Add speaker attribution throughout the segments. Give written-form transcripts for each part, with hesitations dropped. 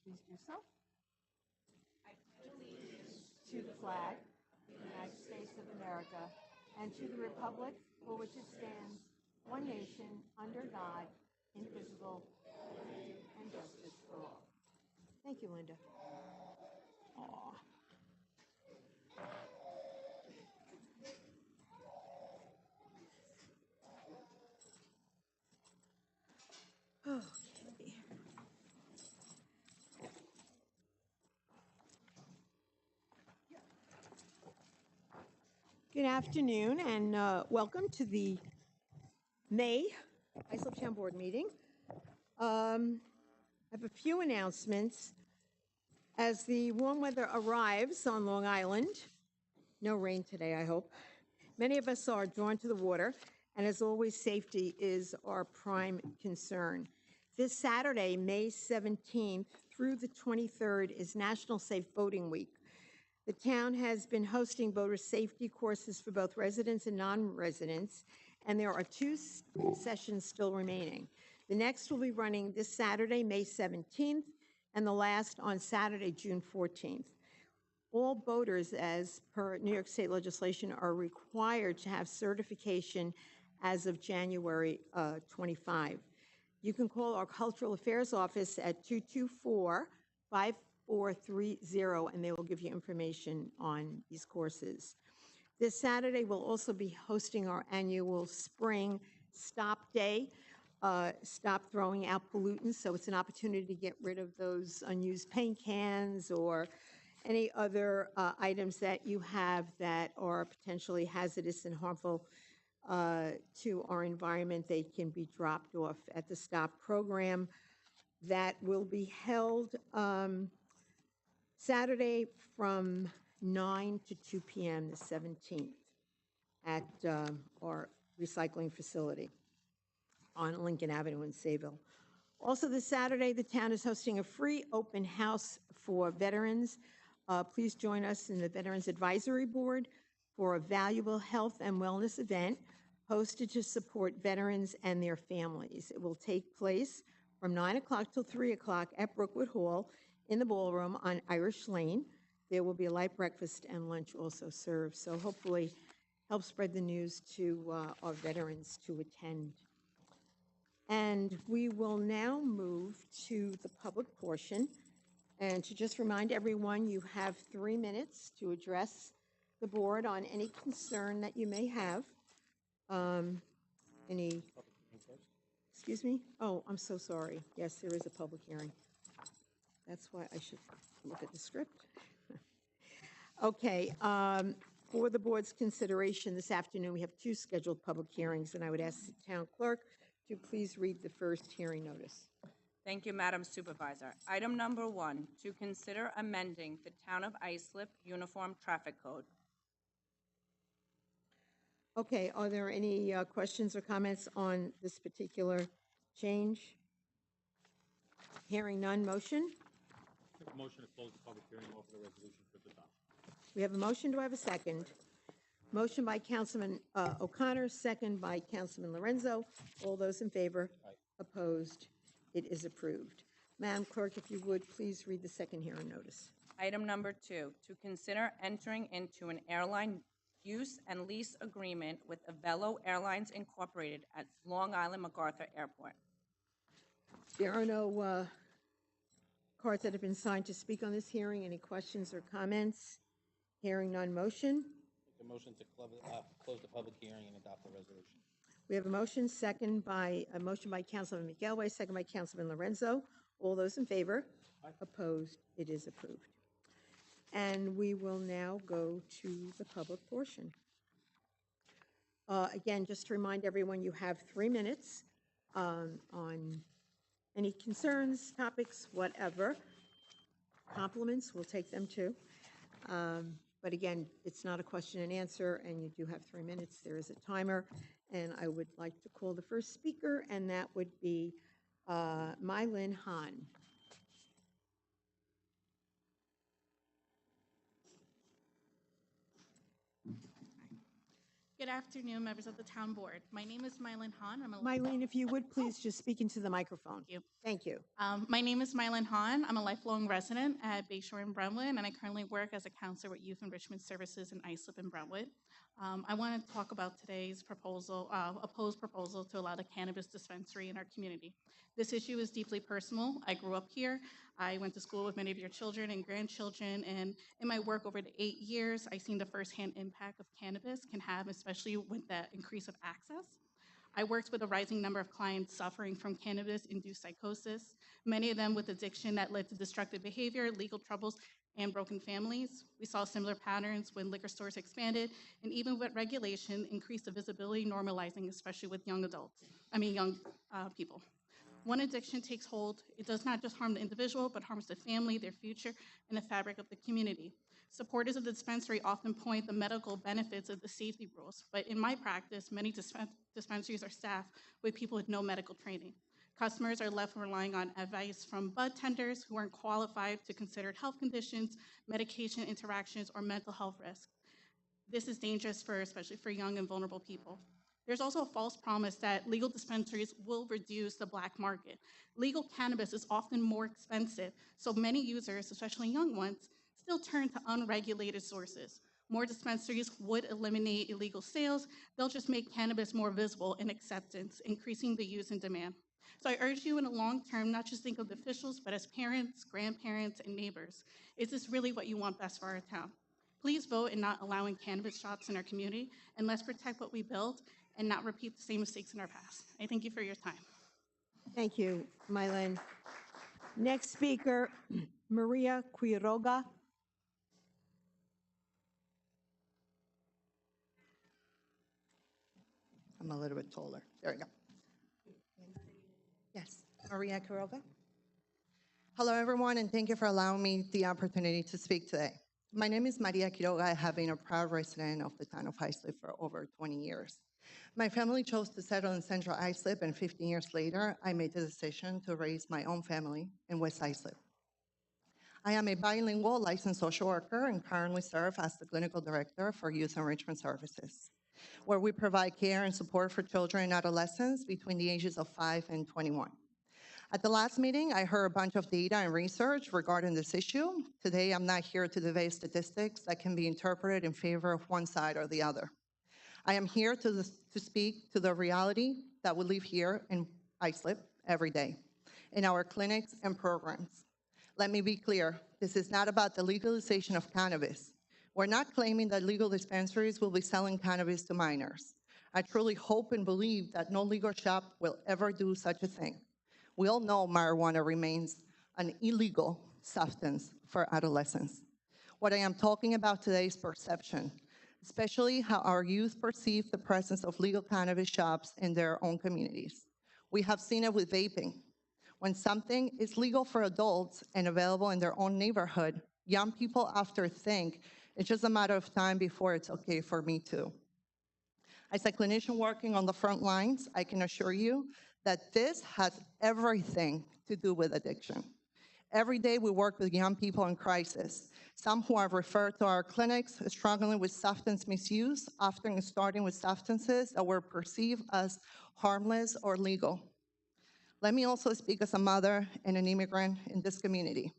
Speaker 1: Please do so. I pledge allegiance to the flag of the United States of America and to the republic for which it stands, one nation, under God, indivisible, with liberty and justice for all. Thank you, Linda. Aw. Okay. Good afternoon and welcome to the May Islip Town Board meeting. I have a few announcements. As the warm weather arrives on Long Island, no rain today, I hope, many of us are drawn to the water, and as always, safety is our prime concern. This Saturday, May 17th through the 23rd, is National Safe Boating Week. The town has been hosting boater safety courses for both residents and non-residents, and there are two sessions still remaining. The next will be running this Saturday, May 17th, and the last on Saturday, June 14th. All boaters, as per New York State legislation, are required to have certification as of January 25. You can call our Cultural Affairs Office at 224-5430, and they will give you information on these courses. This Saturday, we'll also be hosting our annual Spring Stop Day. Stop throwing out pollutants, so it's an opportunity to get rid of those unused paint cans or any other items that you have that are potentially hazardous and harmful to our environment. They can be dropped off at the STOP program. That will be held Saturday from 9 to 2 p.m. the 17th at our recycling facility on Lincoln Avenue in Sayville. Also this Saturday, the town is hosting a free open house for veterans. Please join us in the Veterans Advisory Board for a valuable health and wellness event hosted to support veterans and their families. It will take place from 9 o'clock till 3 o'clock at Brookwood Hall in the ballroom on Irish Lane. There will be a light breakfast and lunch also served, so hopefully help spread the news to our veterans to attend. And we will now move to the public portion. And to just remind everyone, you have 3 minutes to address the board on any concern that you may have. Excuse me? Oh, I'm so sorry. Yes, there is a public hearing. That's why I should look at the script. Okay, for the board's consideration this afternoon, we have 2 scheduled public hearings, and I would ask the town clerk to please read the first hearing notice.
Speaker 2: Thank you, Madam Supervisor. Item number 1, to consider amending the Town of Islip Uniform Traffic Code.
Speaker 1: Okay, are there any questions or comments on this particular change? Hearing none, motion?
Speaker 3: Make a motion to close the public hearing and offer the resolution for adoption.
Speaker 1: We have a motion, do I have a second? Motion by Councilman O'Connor, second by Councilman Lorenzo. All those in favor?
Speaker 3: Aye.
Speaker 1: Opposed? It is approved. Madam Clerk, if you would, please read the second hearing notice.
Speaker 2: Item number 2, to consider entering into an airline use and lease agreement with Avelo Airlines Incorporated at Long Island MacArthur Airport.
Speaker 1: There are no cards that have been signed to speak on this hearing. Any questions or comments? Hearing none, motion?
Speaker 3: Make a motion to close the public hearing and adopt the resolution.
Speaker 1: We have a motion, motion by Councilman McElway, second by Councilman Lorenzo. All those in favor?
Speaker 3: Aye.
Speaker 1: Opposed? It is approved. And we will now go to the public portion. Again, just to remind everyone, you have 3 minutes on any concerns, topics, whatever. Compliments, we'll take them too. But again, it's not a question and answer, and you do have 3 minutes. There is a timer, and I would like to call the first speaker, and that would be Mylin Han.
Speaker 4: Good afternoon, members of the town board. My name is Mylin Hahn.
Speaker 1: Mylene, if you would please just speak into the microphone.
Speaker 4: you.
Speaker 1: Thank you.
Speaker 4: My name is Mylin Hahn. I'm a lifelong resident at Bayshore in Brentwood, and I currently work as a counselor with Youth Enrichment Services in Islip in Brentwood. I want to talk about today's proposal, opposed proposal to allow the cannabis dispensary in our community. This issue is deeply personal. I grew up here. I went to school with many of your children and grandchildren, and in my work over the 8 years, I've seen the firsthand impact of cannabis can have, especially with the increase of access. I worked with a rising number of clients suffering from cannabis-induced psychosis, many of them with addiction that led to destructive behavior, legal troubles, and broken families. We saw similar patterns when liquor stores expanded, and even with regulation, increased the visibility, normalizing, especially with young people. When addiction takes hold, it does not just harm the individual, but harms the family, their future, and the fabric of the community. Supporters of the dispensary often point the medical benefits of the safety rules, but in my practice, many dispensaries are staffed with people with no medical training. Customers are left relying on advice from bud tenders who aren't qualified to consider health conditions, medication interactions, or mental health risks. This is dangerous especially for young and vulnerable people. There's also a false promise that legal dispensaries will reduce the black market. Legal cannabis is often more expensive, so many users, especially young ones, still turn to unregulated sources. More dispensaries would eliminate illegal sales. They'll just make cannabis more visible in acceptance, increasing the use and demand. So I urge you in the long term, not just think of the officials, but as parents, grandparents, and neighbors. Is this really what you want best for our town? Please vote in not allowing cannabis shops in our community, and let's protect what we built and not repeat the same mistakes in our past. I thank you for your time.
Speaker 1: Thank you, Mylene. Next speaker, Maria Quiroga.
Speaker 5: I'm a little bit taller. There we go. Yes, Maria Quiroga. Hello, everyone, and thank you for allowing me the opportunity to speak today. My name is Maria Quiroga. I have been a proud resident of the town of Islip for over 20 years. My family chose to settle in Central Islip, and 15 years later, I made the decision to raise my own family in West Islip. I am a bilingual licensed social worker and currently serve as the clinical director for Youth Enrichment Services, where we provide care and support for children and adolescents between the ages of 5 and 21. At the last meeting, I heard a bunch of data and research regarding this issue. Today, I'm not here to debate statistics that can be interpreted in favor of one side or the other. I am here to speak to the reality that we live here in Islip every day, in our clinics and programs. Let me be clear, this is not about the legalization of cannabis. We're not claiming that legal dispensaries will be selling cannabis to minors. I truly hope and believe that no legal shop will ever do such a thing. We all know marijuana remains an illegal substance for adolescents. What I am talking about today is perception, especially how our youth perceive the presence of legal cannabis shops in their own communities. We have seen it with vaping. When something is legal for adults and available in their own neighborhood, young people often think it's just a matter of time before it's okay for me too. As a clinician working on the front lines, I can assure you that this has everything to do with addiction. Every day we work with young people in crisis, some who are referred to our clinics struggling with substance misuse, often starting with substances that were perceived as harmless or legal. Let me also speak as a mother and an immigrant in this community.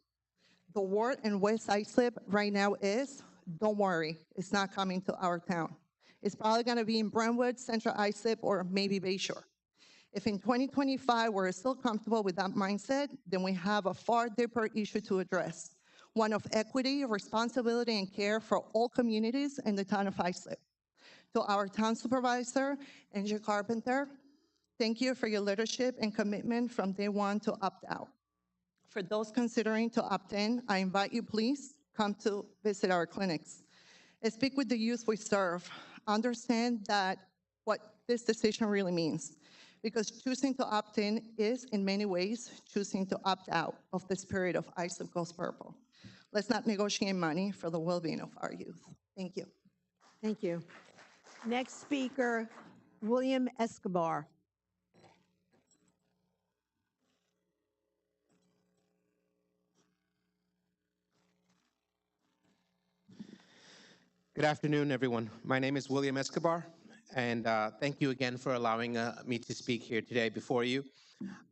Speaker 5: The word in West Islip right now is, don't worry, it's not coming to our town. It's probably gonna be in Brentwood, Central Islip, or maybe Bayshore. If in 2025 we're still comfortable with that mindset, then we have a far deeper issue to address, one of equity, responsibility, and care for all communities in the town of Islip. To our town supervisor, Angie Carpenter, thank you for your leadership and commitment from day one to opt out. For those considering to opt in, I invite you, please come to visit our clinics. And speak with the youth we serve. Understand that what this decision really means, because choosing to opt in is, in many ways, choosing to opt out of the spirit of Islip Goes Purple. Let's not negotiate money for the well-being of our youth. Thank you.
Speaker 1: Thank you. Next speaker, William Escobar.
Speaker 6: Good afternoon, everyone. My name is William Escobar, and thank you again for allowing me to speak here today before you.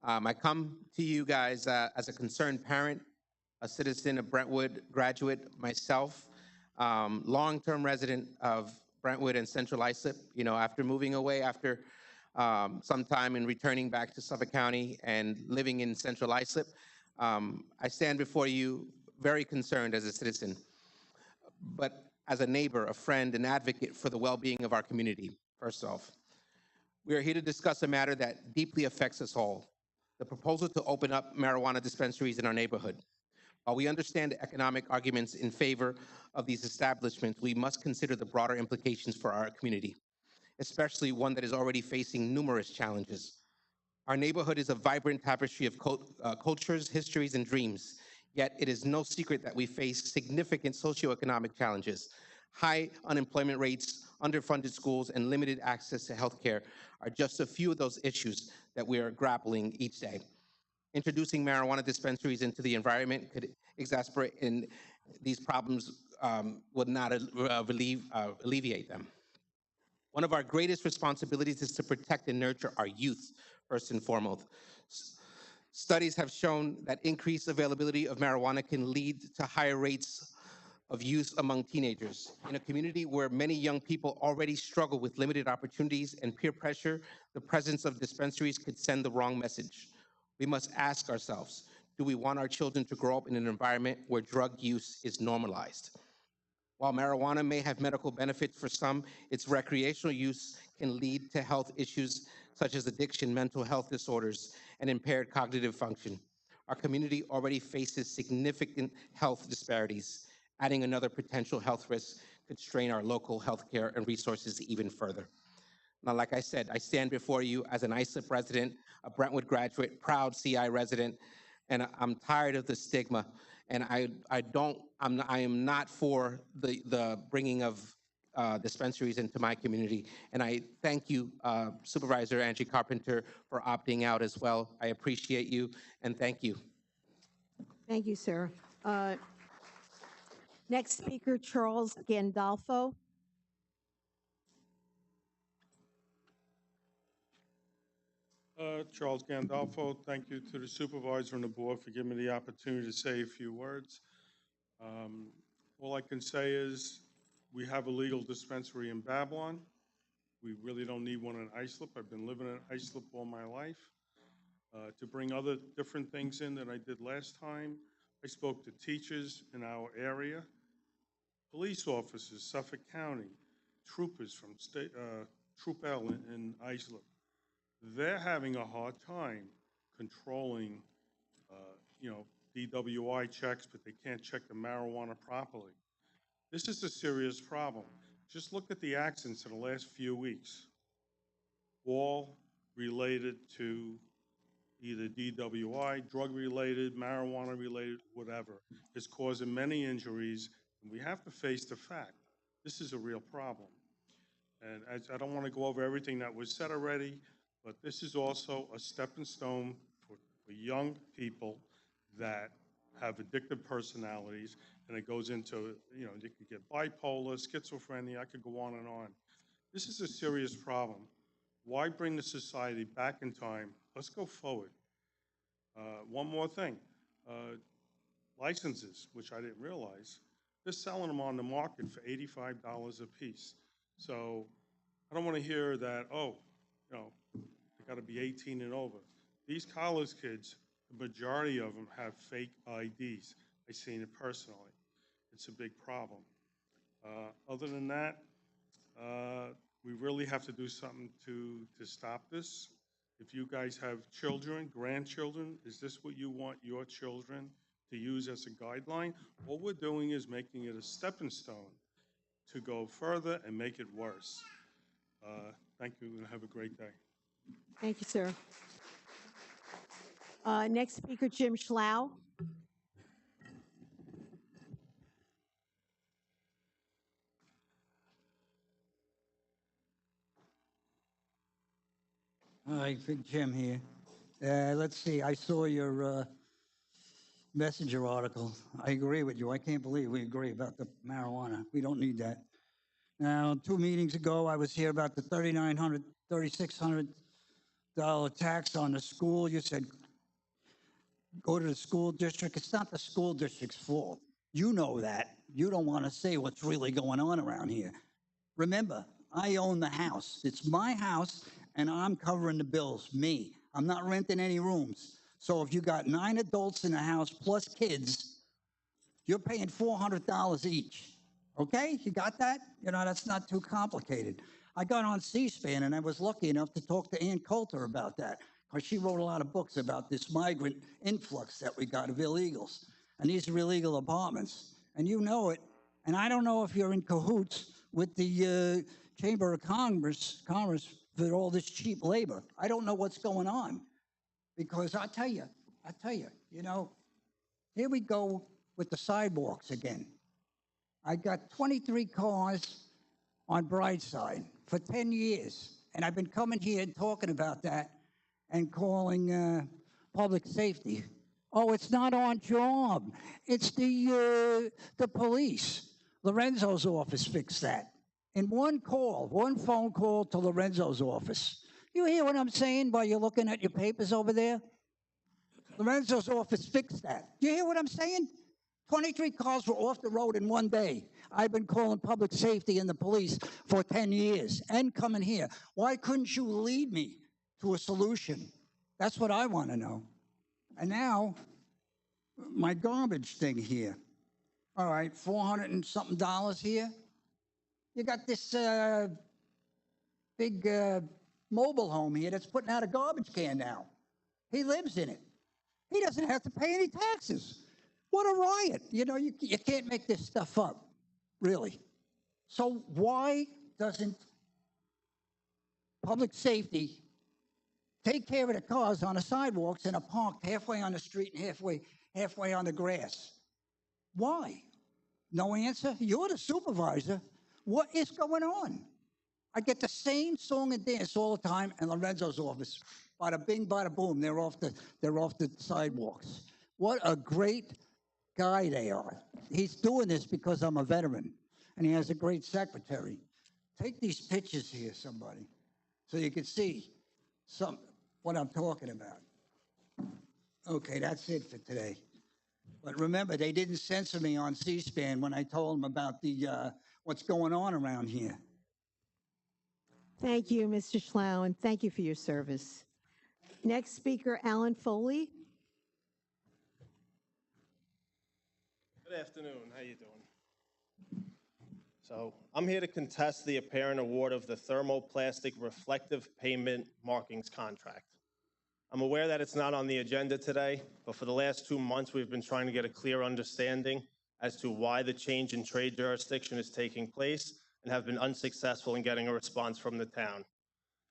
Speaker 6: I come to you guys as a concerned parent, a citizen of Brentwood, graduate myself, long-term resident of Brentwood and Central Islip. You know, after moving away after some time and returning back to Suffolk County and living in Central Islip, I stand before you very concerned as a citizen, but as a neighbor, a friend, an advocate for the well-being of our community. First off, we are here to discuss a matter that deeply affects us all, the proposal to open up marijuana dispensaries in our neighborhood. While we understand the economic arguments in favor of these establishments, we must consider the broader implications for our community, especially one that is already facing numerous challenges. Our neighborhood is a vibrant tapestry of cultures, histories, and dreams, yet it is no secret that we face significant socioeconomic challenges. High unemployment rates, underfunded schools, and limited access to healthcare are just a few of those issues that we are grappling each day. Introducing marijuana dispensaries into the environment could exacerbate, and these problems would not alleviate them. One of our greatest responsibilities is to protect and nurture our youth, first and foremost. Studies have shown that increased availability of marijuana can lead to higher rates of use among teenagers. In a community where many young people already struggle with limited opportunities and peer pressure, the presence of dispensaries could send the wrong message. We must ask ourselves, do we want our children to grow up in an environment where drug use is normalized? While marijuana may have medical benefits for some, its recreational use can lead to health issues such as addiction, mental health disorders, and impaired cognitive function. Our community already faces significant health disparities. Adding another potential health risk could strain our local healthcare and resources even further. Now, like I said, I stand before you as an Islip resident, a Brentwood graduate, proud CI resident, and I'm tired of the stigma. And I am not for the bringing of dispensaries into my community. And I thank you, Supervisor Angie Carpenter, for opting out as well. I appreciate you, and thank you.
Speaker 1: Thank you, sir. Next speaker, Charles Gandolfo.
Speaker 7: Charles Gandolfo, thank you to the supervisor and the board for giving me the opportunity to say a few words. All I can say is we have a legal dispensary in Babylon. We really don't need one in Islip. I've been living in Islip all my life. To bring other different things in than I did last time, I spoke to teachers in our area, police officers, Suffolk County, troopers from Troop L in Islip. They're having a hard time controlling, DWI checks, but they can't check the marijuana properly. This is a serious problem. Just look at the accidents in the last few weeks, all related to either DWI, drug-related, marijuana-related, whatever. It's causing many injuries, and we have to face the fact this is a real problem. And I don't want to go over everything that was said already, but this is also a stepping stone for young people that have addictive personalities, and it goes into, you could get bipolar, schizophrenia, I could go on and on. This is a serious problem. Why bring the society back in time? Let's go forward. One more thing, licenses, which I didn't realize, they're selling them on the market for $85 a piece. So I don't want to hear that, they got to be 18 and over. These college kids, the majority of them have fake IDs. I've seen it personally. It's a big problem. Other than that, we really have to do something to stop this. If you guys have children, grandchildren, is this what you want your children to use as a guideline? What we're doing is making it a stepping stone to go further and make it worse. Thank you, and have a great day.
Speaker 1: Thank you, sir. Next speaker, Jim Schlau.
Speaker 8: Hi, Big Jim here. Let's see, I saw your Messenger article. I agree with you. I can't believe we agree about the marijuana. We don't need that. Now, 2 meetings ago, I was here about the $3,900, $3,600 tax on the school. You said, go to the school district. It's not the school district's fault. You know that. You don't want to say what's really going on around here. Remember, I own the house. It's my house, and I'm covering the bills, me. I'm not renting any rooms. So if you got 9 adults in the house plus kids, you're paying $400 each. Okay? You got that? You know, that's not too complicated. I got on C-SPAN, and I was lucky enough to talk to Ann Coulter about that, because she wrote a lot of books about this migrant influx that we got of illegals. And these are illegal apartments. And you know it. And I don't know if you're in cahoots with the Chamber of Commerce for all this cheap labor. I don't know what's going on. Because I tell you, you know, here we go with the sidewalks again. I got 23 cars on Brightside for 10 years. And I've been coming here and talking about that and calling public safety. Oh, it's not on job. It's the police. Lorenzo's office fixed that. In one call, one phone call to Lorenzo's office. You hear what I'm saying while you're looking at your papers over there? Lorenzo's office fixed that. You hear what I'm saying? 23 cars were off the road in one day. I've been calling public safety and the police for 10 years and coming here. Why couldn't you lead me to a solution? That's what I want to know. And now, my garbage thing here. All right, $400 and something here. You got this big mobile home here that's putting out a garbage can now. He lives in it. He doesn't have to pay any taxes. What a riot. You know, you can't make this stuff up, really. So why doesn't public safety take care of the cars on the sidewalks and are parked halfway on the street and halfway on the grass? Why? No answer? You're the supervisor. What is going on? I get the same song and dance all the time in Lorenzo's office. Bada bing, bada boom, they're off the sidewalks. What a great guy they are. He's doing this because I'm a veteran, and he has a great secretary. Take these pictures here, somebody, so you can see what I'm talking about. Okay, that's it for today. But remember, they didn't censor me on C-SPAN when I told them about what's going on around here.
Speaker 1: Thank you, Mr. Schlau, and thank you for your service. Next speaker, Alan Foley.
Speaker 9: Good afternoon. How you doing? So I'm here to contest the apparent award of the thermoplastic reflective pavement markings contract. I'm aware that it's not on the agenda today, but for the last 2 months, we've been trying to get a clear understanding as to why the change in trade jurisdiction is taking place and have been unsuccessful in getting a response from the town.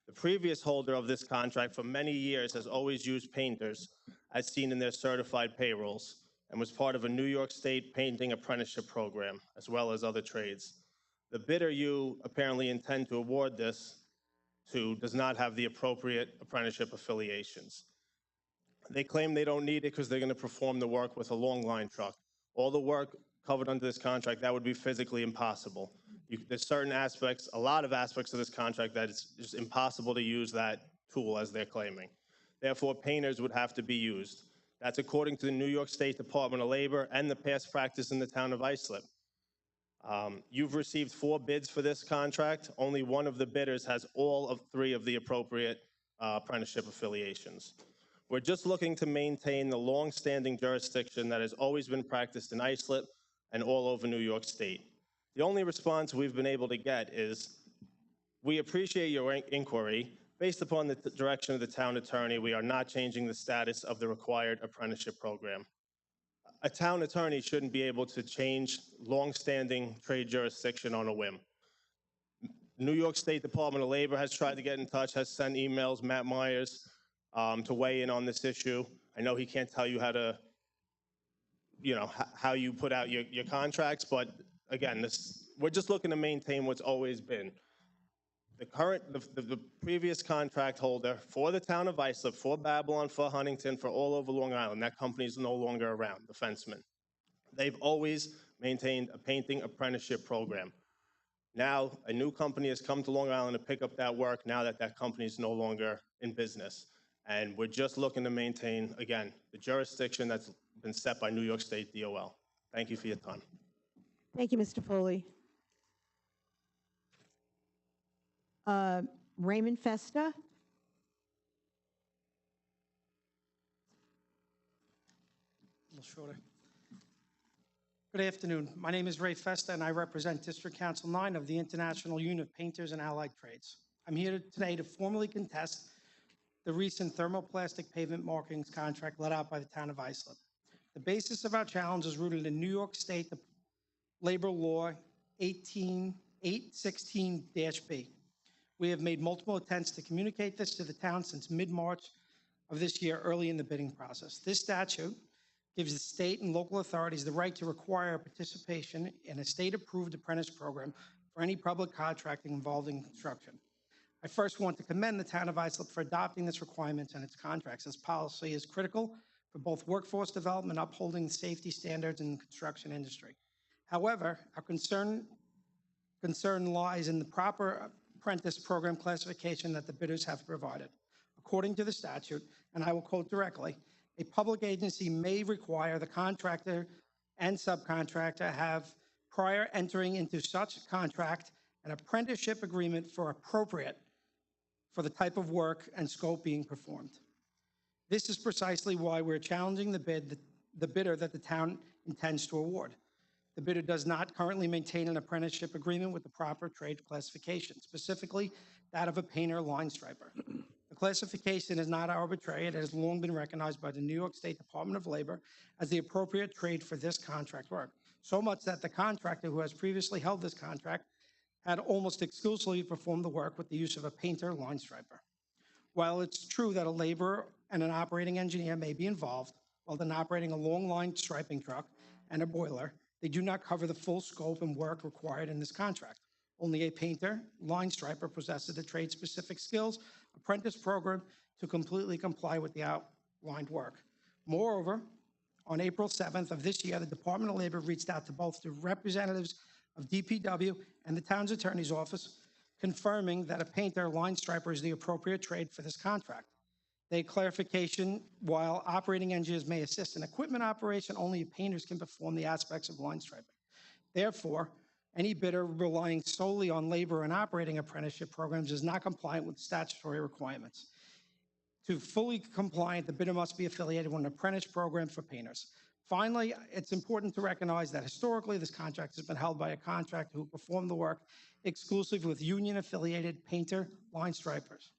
Speaker 9: The previous holder of this contract for many years has always used painters, as seen in their certified payrolls, and was part of a New York State painting apprenticeship program, as well as other trades. The bidder you apparently intend to award this to does not have the appropriate apprenticeship affiliations. They claim they don't need it because they're going to perform the work with a long line truck. All the work covered under this contract, that would be physically impossible. There's certain aspects, a lot of aspects of this contract that it's just impossible to use that tool as they're claiming. Therefore, painters would have to be used. That's according to the New York State Department of Labor and the past practice in the town of Islip. You've received 4 bids for this contract. Only one of the bidders has all of 3 of the appropriate apprenticeship affiliations. We're just looking to maintain the long-standing jurisdiction that has always been practiced in Islip and all over New York State. The only response we've been able to get is, we appreciate your inquiry. Based upon the direction of the town attorney, we are not changing the status of the required apprenticeship program. A town attorney shouldn't be able to change long-standing trade jurisdiction on a whim. New York State Department of Labor has tried to get in touch, has sent emails, Matt Myers, to weigh in on this issue. I know he can't tell you how to, how you put out your contracts, but again, we're just looking to maintain what's always been. The previous contract holder for the town of Islip, for Babylon, for Huntington, for all over Long Island, that company is no longer around, the Fenceman. They've always maintained a painting apprenticeship program. Now, a new company has come to Long Island to pick up that work now that that company is no longer in business. And we're just looking to maintain, again, the jurisdiction that's been set by New York State DOL. Thank you for your time.
Speaker 1: Thank you, Mr. Foley. Raymond Festa?
Speaker 10: A little shorter. Good afternoon. My name is Ray Festa, and I represent District Council 9 of the International Union of Painters and Allied Trades. I'm here today to formally contest the recent thermoplastic pavement markings contract let out by the town of Islip. The basis of our challenge is rooted in New York State Labor Law 816-B. We have made multiple attempts to communicate this to the town since mid-March of this year, early in the bidding process. This statute gives the state and local authorities the right to require participation in a state-approved apprentice program for any public contracting involving construction. I first want to commend the town of Islip for adopting this requirement in its contracts. This policy is critical for both workforce development and upholding safety standards in the construction industry. However, our concern lies in the proper apprentice program classification that the bidders have provided. According to the statute, and I will quote directly, a public agency may require the contractor and subcontractor have, prior entering into such contract, an apprenticeship agreement for appropriate for the type of work and scope being performed. This is precisely why we're challenging the bidder that the town intends to award. The bidder does not currently maintain an apprenticeship agreement with the proper trade classification, specifically that of a painter line striper. The classification is not arbitrary. It has long been recognized by the New York State Department of Labor as the appropriate trade for this contract work, so much that the contractor who has previously held this contract had almost exclusively performed the work with the use of a painter line striper. While it's true that a laborer and an operating engineer may be involved while then operating a long line striping truck and a boiler, they do not cover the full scope and work required in this contract. Only a painter, line striper possesses the trade-specific skills apprentice program to completely comply with the outlined work. Moreover, on April 7th of this year, the Department of Labor reached out to both the representatives of DPW and the town's attorney's office, confirming that a painter, line striper is the appropriate trade for this contract. They clarification, while operating engineers may assist in equipment operation, only painters can perform the aspects of line striping. Therefore, any bidder relying solely on labor and operating apprenticeship programs is not compliant with statutory requirements. To fully compliant, the bidder must be affiliated with an apprentice program for painters. Finally, it's important to recognize that historically this contract has been held by a contractor who performed the work exclusively with union-affiliated painter line stripers.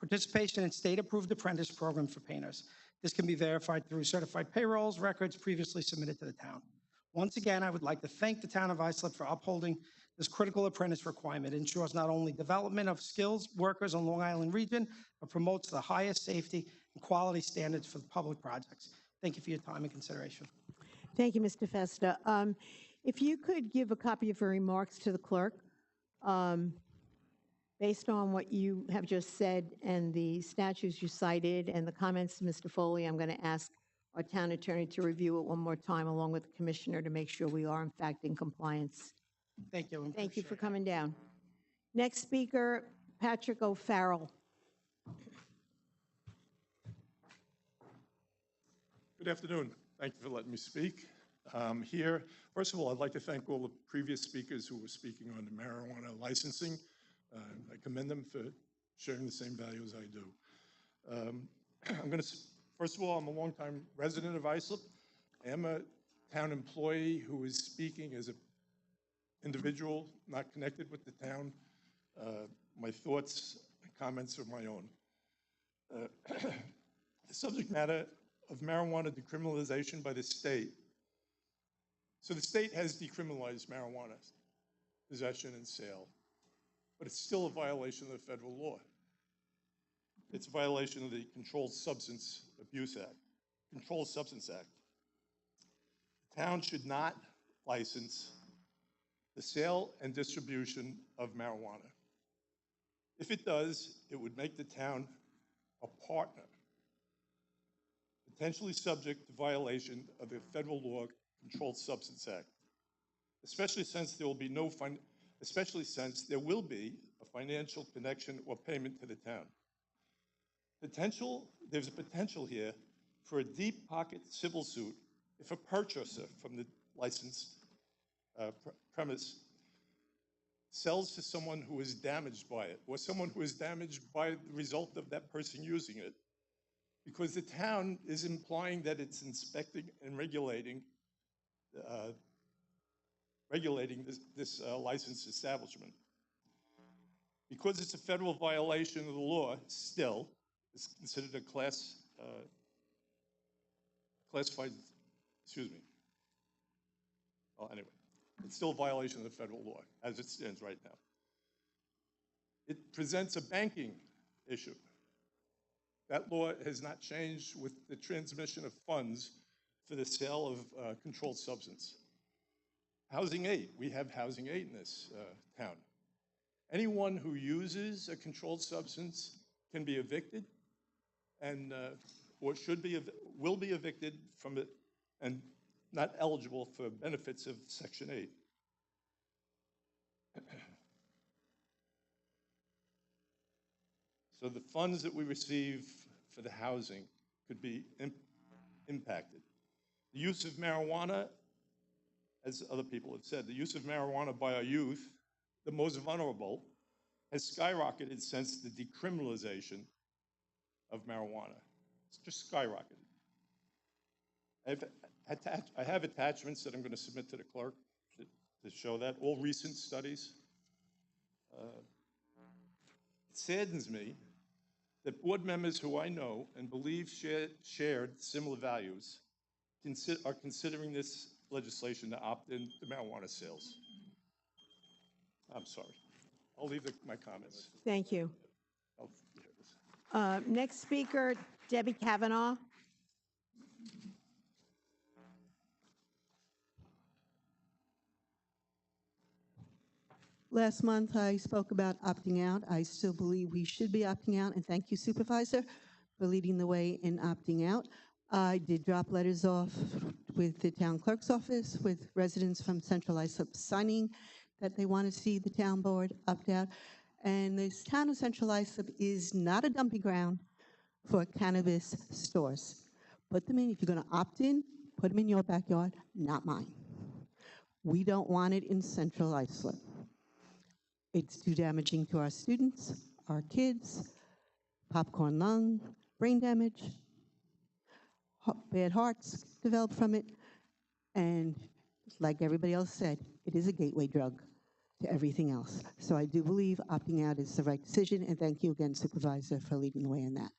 Speaker 10: Participation in state-approved apprentice program for painters. This can be verified through certified payrolls records previously submitted to the town. Once again, I would like to thank the town of Islip for upholding this critical apprentice requirement. It ensures not only development of skills workers in Long Island region, but promotes the highest safety and quality standards for the public projects. Thank you for your time and consideration.
Speaker 1: Thank you, Mr. Festa. If you could give a copy of your remarks to the clerk, based on what you have just said and the statutes you cited and the comments, Mr. Foley, I'm going to ask our town attorney to review it one more time along with the commissioner to make sure we are in fact in compliance.
Speaker 10: Thank you.
Speaker 1: Thank you for coming down. Next speaker, Patrick O'Farrell.
Speaker 11: Good afternoon. Thank you for letting me speak. Here, first of all, I'd like to thank all the previous speakers who were speaking on the marijuana licensing. I commend them for sharing the same values I do. First of all, I'm a longtime resident of Islip. I am a town employee who is speaking as an individual not connected with the town. My thoughts and comments are my own. The subject matter of marijuana decriminalization by the state. So the state has decriminalized marijuana possession and sale, but it's still a violation of the federal law. It's a violation of the Controlled Substance Abuse Act, Controlled Substance Act. The town should not license the sale and distribution of marijuana. If it does, it would make the town a partner, potentially subject to violation of the federal law, Controlled Substance Act, especially since there will be no especially since there will be a financial connection or payment to the town. There's a potential here for a deep pocket civil suit if a purchaser from the licensed premise sells to someone who is damaged by it, or someone who is damaged by the result of that person using it, because the town is implying that it's inspecting and regulating this licensed establishment. Because it's a federal violation of the law, still, it's considered a classified, excuse me. Well, anyway, it's still a violation of the federal law as it stands right now. It presents a banking issue. That law has not changed with the transmission of funds for the sale of controlled substance. Housing aid, we have housing aid in this town. Anyone who uses a controlled substance can be evicted and or will be evicted from it and not eligible for benefits of Section 8. So the funds that we receive for the housing could be impacted. The use of marijuana, as other people have said, the use of marijuana by our youth, the most vulnerable, has skyrocketed since the decriminalization of marijuana. It's just skyrocketed. I have attachments that I'm going to submit to the clerk to show that, all recent studies. It saddens me that board members who I know and believe shared similar values are considering this legislation to opt in to marijuana sales. I'm sorry. I'll leave my comments.
Speaker 1: Thank you.
Speaker 11: Oh, here it is.
Speaker 1: Next speaker, Debbie Kavanaugh.
Speaker 12: Last month, I spoke about opting out. I still believe we should be opting out, and thank you, Supervisor, for leading the way in opting out. I did drop letters off with the town clerk's office, with residents from Central Islip signing that they want to see the town board opt out. And this town of Central Islip is not a dumping ground for cannabis stores. Put them in, if you're going to opt in, put them in your backyard, not mine. We don't want it in Central Islip. It's too damaging to our students, our kids, popcorn lung, brain damage, bad hearts develop from it, and like everybody else said, it is a gateway drug to everything else. So I do believe opting out is the right decision, and thank you again, Supervisor, for leading the way in that.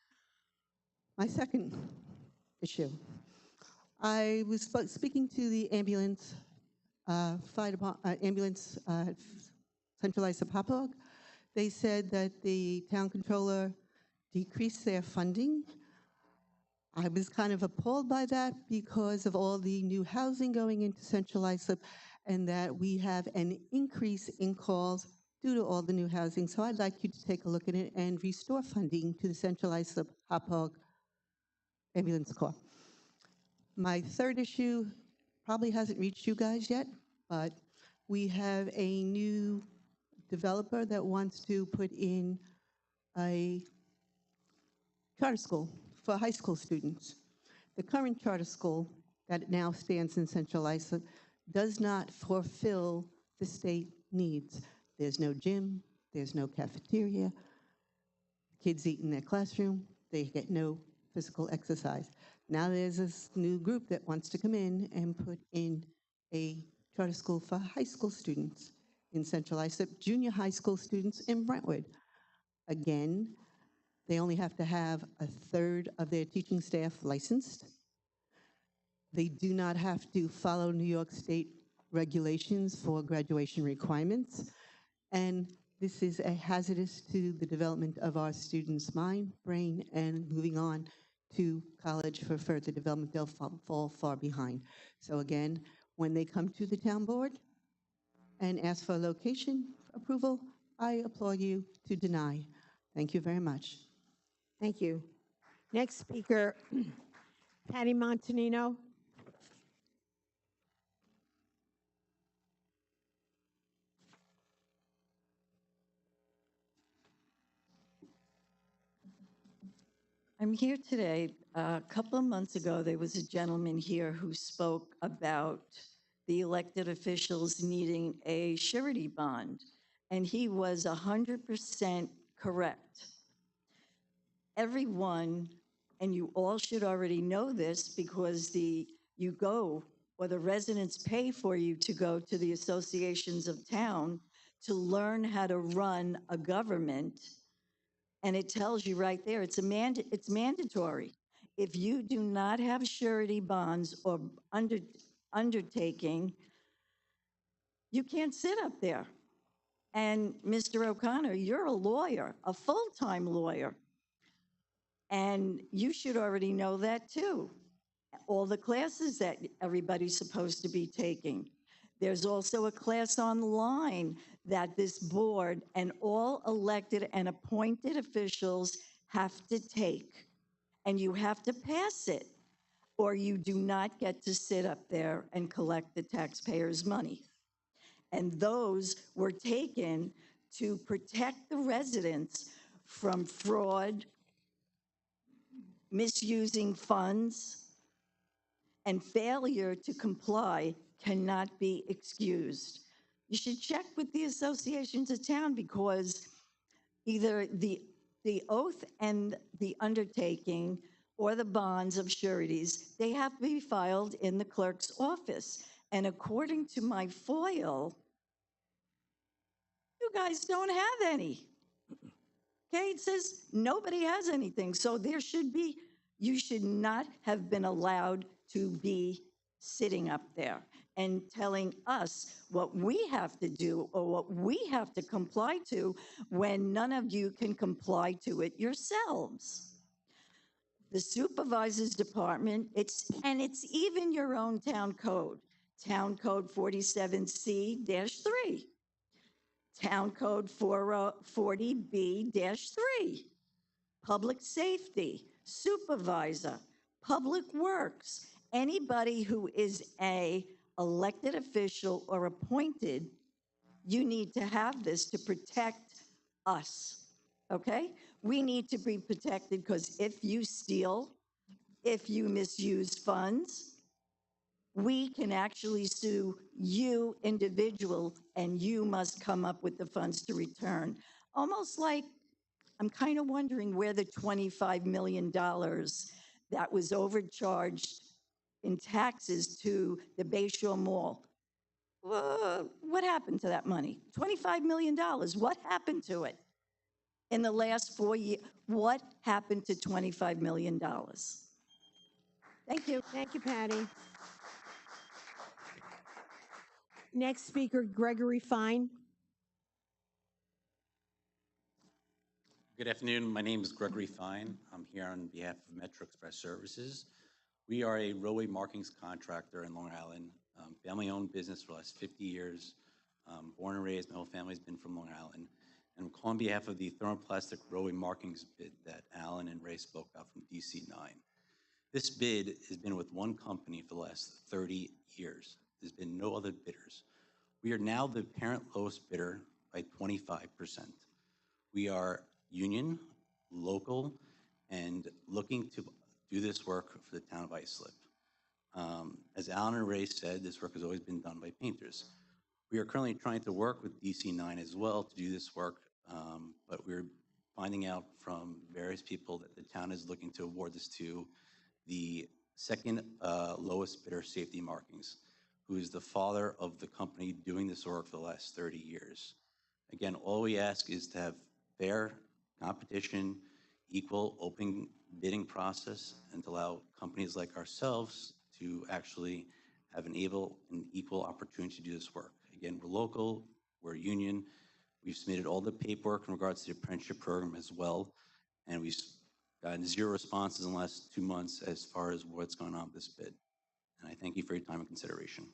Speaker 12: My second issue, I was speaking to the ambulance, Central Islip Hauppauge. They said that the town controller decreased their funding. I was kind of appalled by that because of all the new housing going into Central Islip and that we have an increase in calls due to all the new housing. So I'd like you to take a look at it and restore funding to the Central Islip Hauppauge Ambulance Corps. My third issue probably hasn't reached you guys yet, but we have a new developer that wants to put in a charter school for high school students. The current charter school that now stands in Central Islip does not fulfill the state needs. There's no gym, there's no cafeteria, kids eat in their classroom, they get no physical exercise. Now there's this new group that wants to come in and put in a charter school for high school students in Central Islip, junior high school students in Brentwood. Again, they only have to have a third of their teaching staff licensed. They do not have to follow New York State regulations for graduation requirements. And this is a hazardous to the development of our students' mind, brain, and moving on to college for further development. They'll fall far behind. So again, when they come to the town board and ask for location approval, I applaud you to deny. Thank you very much.
Speaker 1: Thank you. Next speaker, Patty Montanino.
Speaker 13: I'm here today. A couple of months ago, there was a gentleman here who spoke about the elected officials needing a surety bond, and he was 100% correct. Everyone, and you all should already know this because you go, or the residents pay for you to go to the associations of town to learn how to run a government. And it tells you right there, it's mandatory. If you do not have surety bonds or undertaking, you can't sit up there. And Mr. O'Connor, you're a lawyer, a full-time lawyer. And you should already know that too. All the classes that everybody's supposed to be taking. There's also a class online that this board and all elected and appointed officials have to take. And you have to pass it, or you do not get to sit up there and collect the taxpayers' money. And those were taken to protect the residents from fraud, misusing funds, and failure to comply cannot be excused. You should check with the associations of town because either the oath and the undertaking or the bonds of sureties, they have to be filed in the clerk's office. And according to my FOIL, you guys don't have any. Okay, it says nobody has anything. So you should not have been allowed to be sitting up there and telling us what we have to do or what we have to comply to when none of you can comply to it yourselves. The supervisor's department, it's even your own town code 47C-3. Town Code 40B-3, Public Safety, Supervisor, Public Works, anybody who is a elected official or appointed, you need to have this to protect us, okay? We need to be protected because if you steal, if you misuse funds, we can actually sue you individual and you must come up with the funds to return. Almost like, I'm kind of wondering where the $25 million that was overcharged in taxes to the Bayshore Mall. What happened to that money? $25 million, what happened to it? In the last 4 years, what happened to $25 million? Thank you.
Speaker 1: Thank you, Patty. Next speaker, Gregory Fine.
Speaker 14: Good afternoon. My name is Gregory Fine. I'm here on behalf of Metro Express Services. We are a roadway markings contractor in Long Island, family-owned business for the last 50 years. Born and raised, my whole family's been from Long Island. And I'm calling on behalf of the thermoplastic roadway markings bid that Alan and Ray spoke about from DC9. This bid has been with one company for the last 30 years. There's been no other bidders. We are now the parent lowest bidder by 25%. We are union, local, and looking to do this work for the town of Islip. As Alan and Ray said, this work has always been done by painters. We are currently trying to work with DC9 as well to do this work, but we're finding out from various people that the town is looking to award this to the second lowest bidder, Safety Markings, who is the father of the company doing this work for the last 30 years. Again, all we ask is to have fair competition, equal open bidding process, and to allow companies like ourselves to actually have an equal opportunity to do this work. Again, we're local, we're union. We've submitted all the paperwork in regards to the apprenticeship program as well, and we've gotten 0 responses in the last 2 months as far as what's going on with this bid. And I thank you for your time and consideration.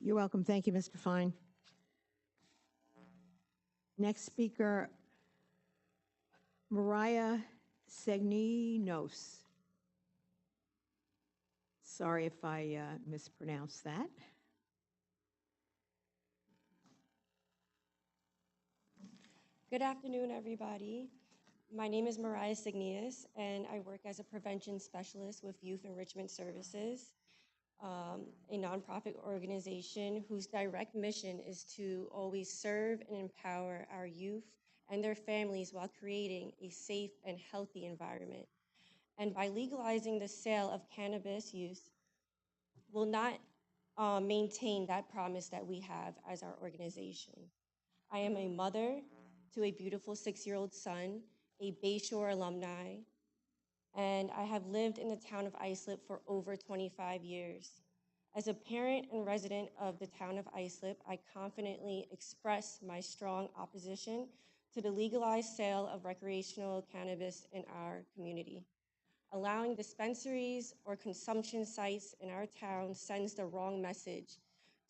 Speaker 1: You're welcome. Thank you, Mr. Fine. Next speaker, Mariah Segninos. Sorry if I mispronounced that.
Speaker 15: Good afternoon, everybody. My name is Mariah Signius, and I work as a prevention specialist with Youth Enrichment Services, a nonprofit organization whose direct mission is to always serve and empower our youth and their families while creating a safe and healthy environment. And by legalizing the sale of cannabis use, will not maintain that promise that we have as our organization. I am a mother to a beautiful 6-year-old son, a Bayshore alumni, and I have lived in the town of Islip for over 25 years. As a parent and resident of the town of Islip, I confidently express my strong opposition to the legalized sale of recreational cannabis in our community. Allowing dispensaries or consumption sites in our town sends the wrong message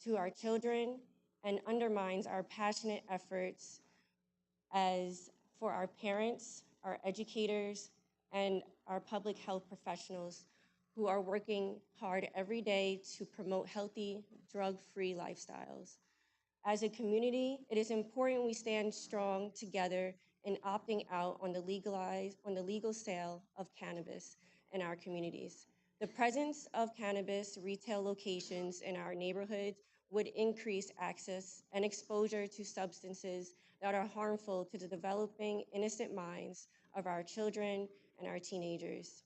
Speaker 15: to our children and undermines our passionate efforts as for our parents, our educators, and our public health professionals who are working hard every day to promote healthy, drug-free lifestyles. As a community, it is important we stand strong together in opting out on the legal sale of cannabis in our communities. The presence of cannabis retail locations in our neighborhoods would increase access and exposure to substances that are harmful to the developing innocent minds of our children and our teenagers,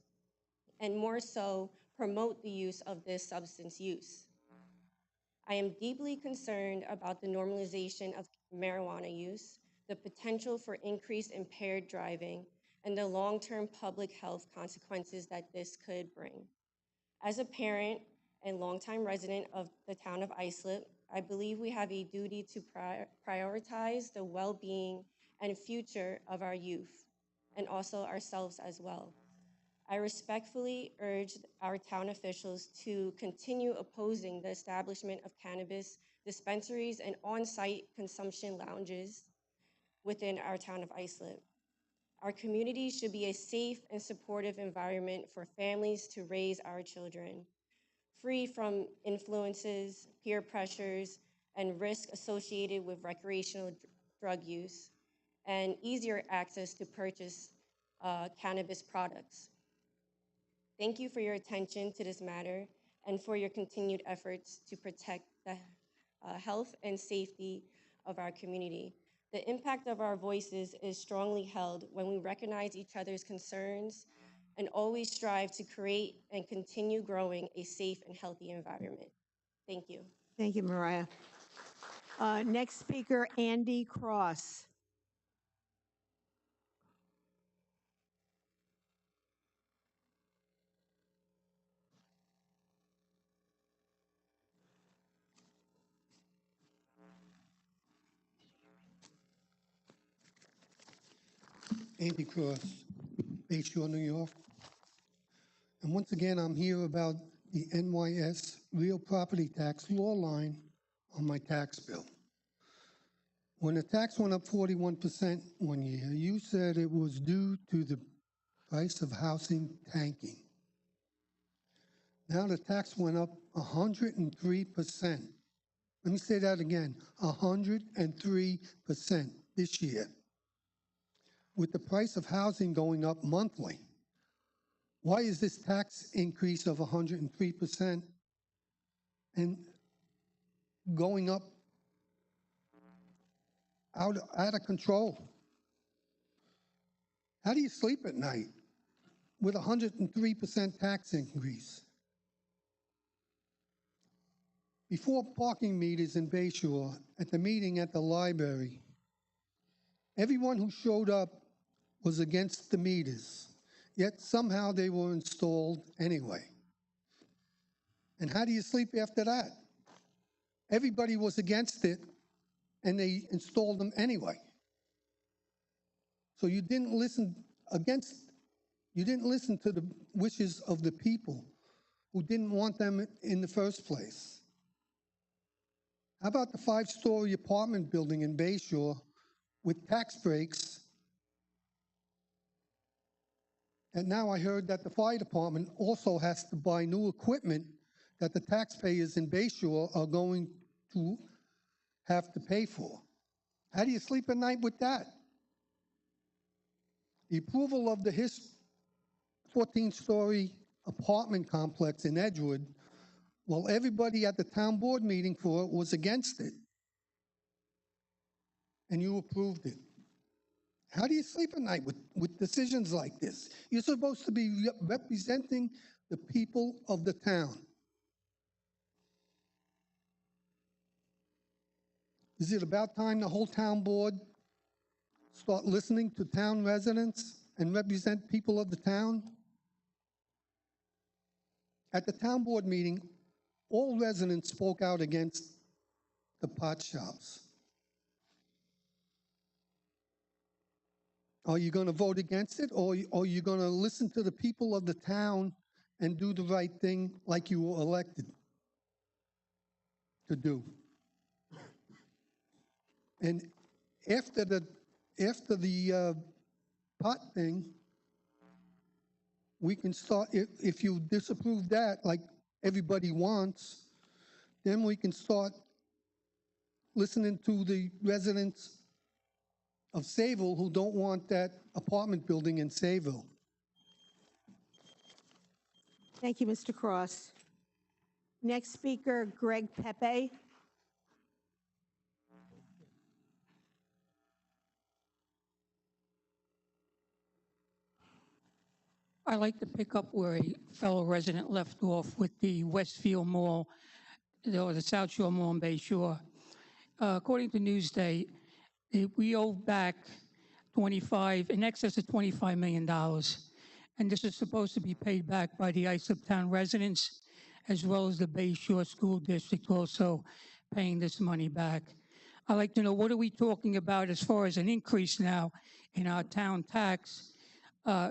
Speaker 15: and more so, promote the use of this substance use. I am deeply concerned about the normalization of marijuana use, the potential for increased impaired driving, and the long-term public health consequences that this could bring. As a parent and longtime resident of the town of Islip, I believe we have a duty to prioritize the well-being and future of our youth, and also ourselves as well. I respectfully urge our town officials to continue opposing the establishment of cannabis dispensaries and on-site consumption lounges within our town of Islip. Our community should be a safe and supportive environment for families to raise our children, free from influences, peer pressures, and risk associated with recreational drug use, and easier access to purchase cannabis products. Thank you for your attention to this matter and for your continued efforts to protect the health and safety of our community. The impact of our voices is strongly held when we recognize each other's concerns and always strive to create and continue growing a safe and healthy environment. Thank you.
Speaker 1: Thank you, Mariah. Next speaker, Andy Cross.
Speaker 16: Andy Cross, Bayshore, New York. And once again, I'm here about the NYS real property tax law line on my tax bill. When the tax went up 41% one year, you said it was due to the price of housing tanking. Now the tax went up 103%. Let me say that again, 103% this year. With the price of housing going up monthly, why is this tax increase of 103% and going up out of control? How do you sleep at night with 103% tax increase? Before parking meters in Bayshore, at the meeting at the library, everyone who showed up was against the meters, yet somehow they were installed anyway. And how do you sleep after that? Everybody was against it, and they installed them anyway. So you didn't listen to the wishes of the people who didn't want them in the first place. How about the 5-story apartment building in Bayshore with tax breaks? And now I heard that the fire department also has to buy new equipment that the taxpayers in Bayshore are going to have to pay for. How do you sleep at night with that? the approval of the 14-story apartment complex in Edgewood, while everybody at the town board meeting for it was against it. And you approved it. How do you sleep at night with decisions like this? You're supposed to be representing the people of the town. Is it about time the whole town board start listening to town residents and represent people of the town? At the town board meeting, all residents spoke out against the pot shops. Are you going to vote against it, or are you going to listen to the people of the town and do the right thing like you were elected to do? And after the pot thing, we can start, if you disapprove that like everybody wants, then we can start listening to the residents of Sayville who don't want that apartment building in Sayville.
Speaker 1: Thank you, Mr. Cross. Next speaker, Greg Pepe.
Speaker 17: I like to pick up where a fellow resident left off with the Westfield Mall, or the South Shore Mall in Bay Shore. According to Newsday, we owe back in excess of $25 million. And this is supposed to be paid back by the Islip Town residents, as well as the Bay Shore School District also paying this money back. I'd like to know, what are we talking about as far as an increase now in our town tax?